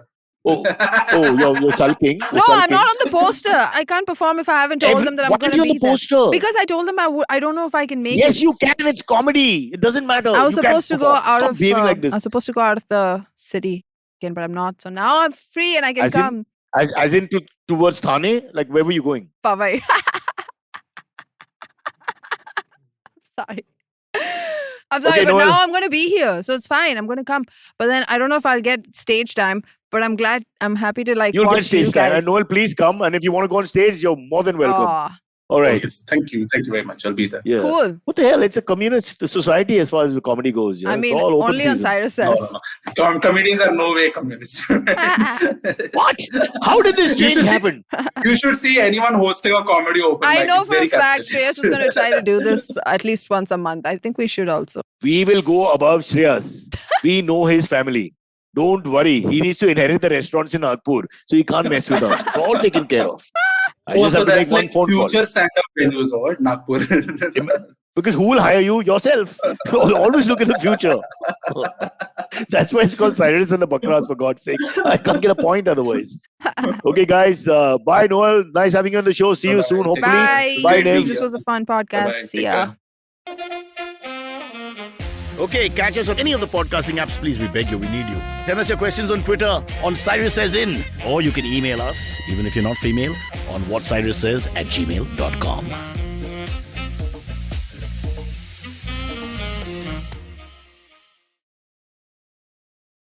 You're sulking. You're No, I'm sulking. not on the poster. I can't perform if I haven't told them that I'm Why going are to you be on the there. poster? Because I told them I don't know if I can make it. Yes, you can. It's comedy. It doesn't matter. I was You supposed to can't go perform. out Stop of. behaving like this. I was supposed to go out of the city again, but I'm not. So now I'm free and I can As in- come. As in towards Thane? Like, where were you going? Bye-bye. Sorry. I'm sorry, Okay, but Noel. now I'm going to be here. So it's fine. I'm going to come. But then I don't know if I'll get stage time. But I'm glad. I'm happy to You'll watch get stage you time. guys. And Noel, please come. And if you want to go on stage, you're more than welcome. Aw, All right. Yes, thank you. Thank you very much. I'll be there. Yeah. cool. What the hell? It's a communist society as far as the comedy goes. Yeah? I It's mean, all open only on season. Cyrus No, Says. no. Comedians are no way communists. What? How did this You change should see- happen? You should see anyone hosting a comedy open I mic. know It's for a very fact capitalist. Shreyas was going to try to do this at least once a month. I think we should also. We will go above Shreyas. We know his family. Don't worry. He needs to inherit the restaurants in Nagpur. So he can't mess with us. It's all taken care of. I just So have to make that's one like phone call. future stand-up venues or Nagpur. Because who will hire you? Yourself. Always look at the future. That's why it's called Cyrus and the Bakras, for God's sake. I can't get a point otherwise. Okay, guys. Bye, Noel. Nice having you on the show. See you Bye-bye. soon, hopefully. Bye. Bye, Great being Niv. This here. was a fun podcast. Bye-bye. See Take ya. care. Okay, catch us on any of the podcasting apps, please. We beg you, we need you. Send us your questions on Twitter on Cyrus Says In, or you can email us, even if you're not female, on whatcyrussays@gmail.com.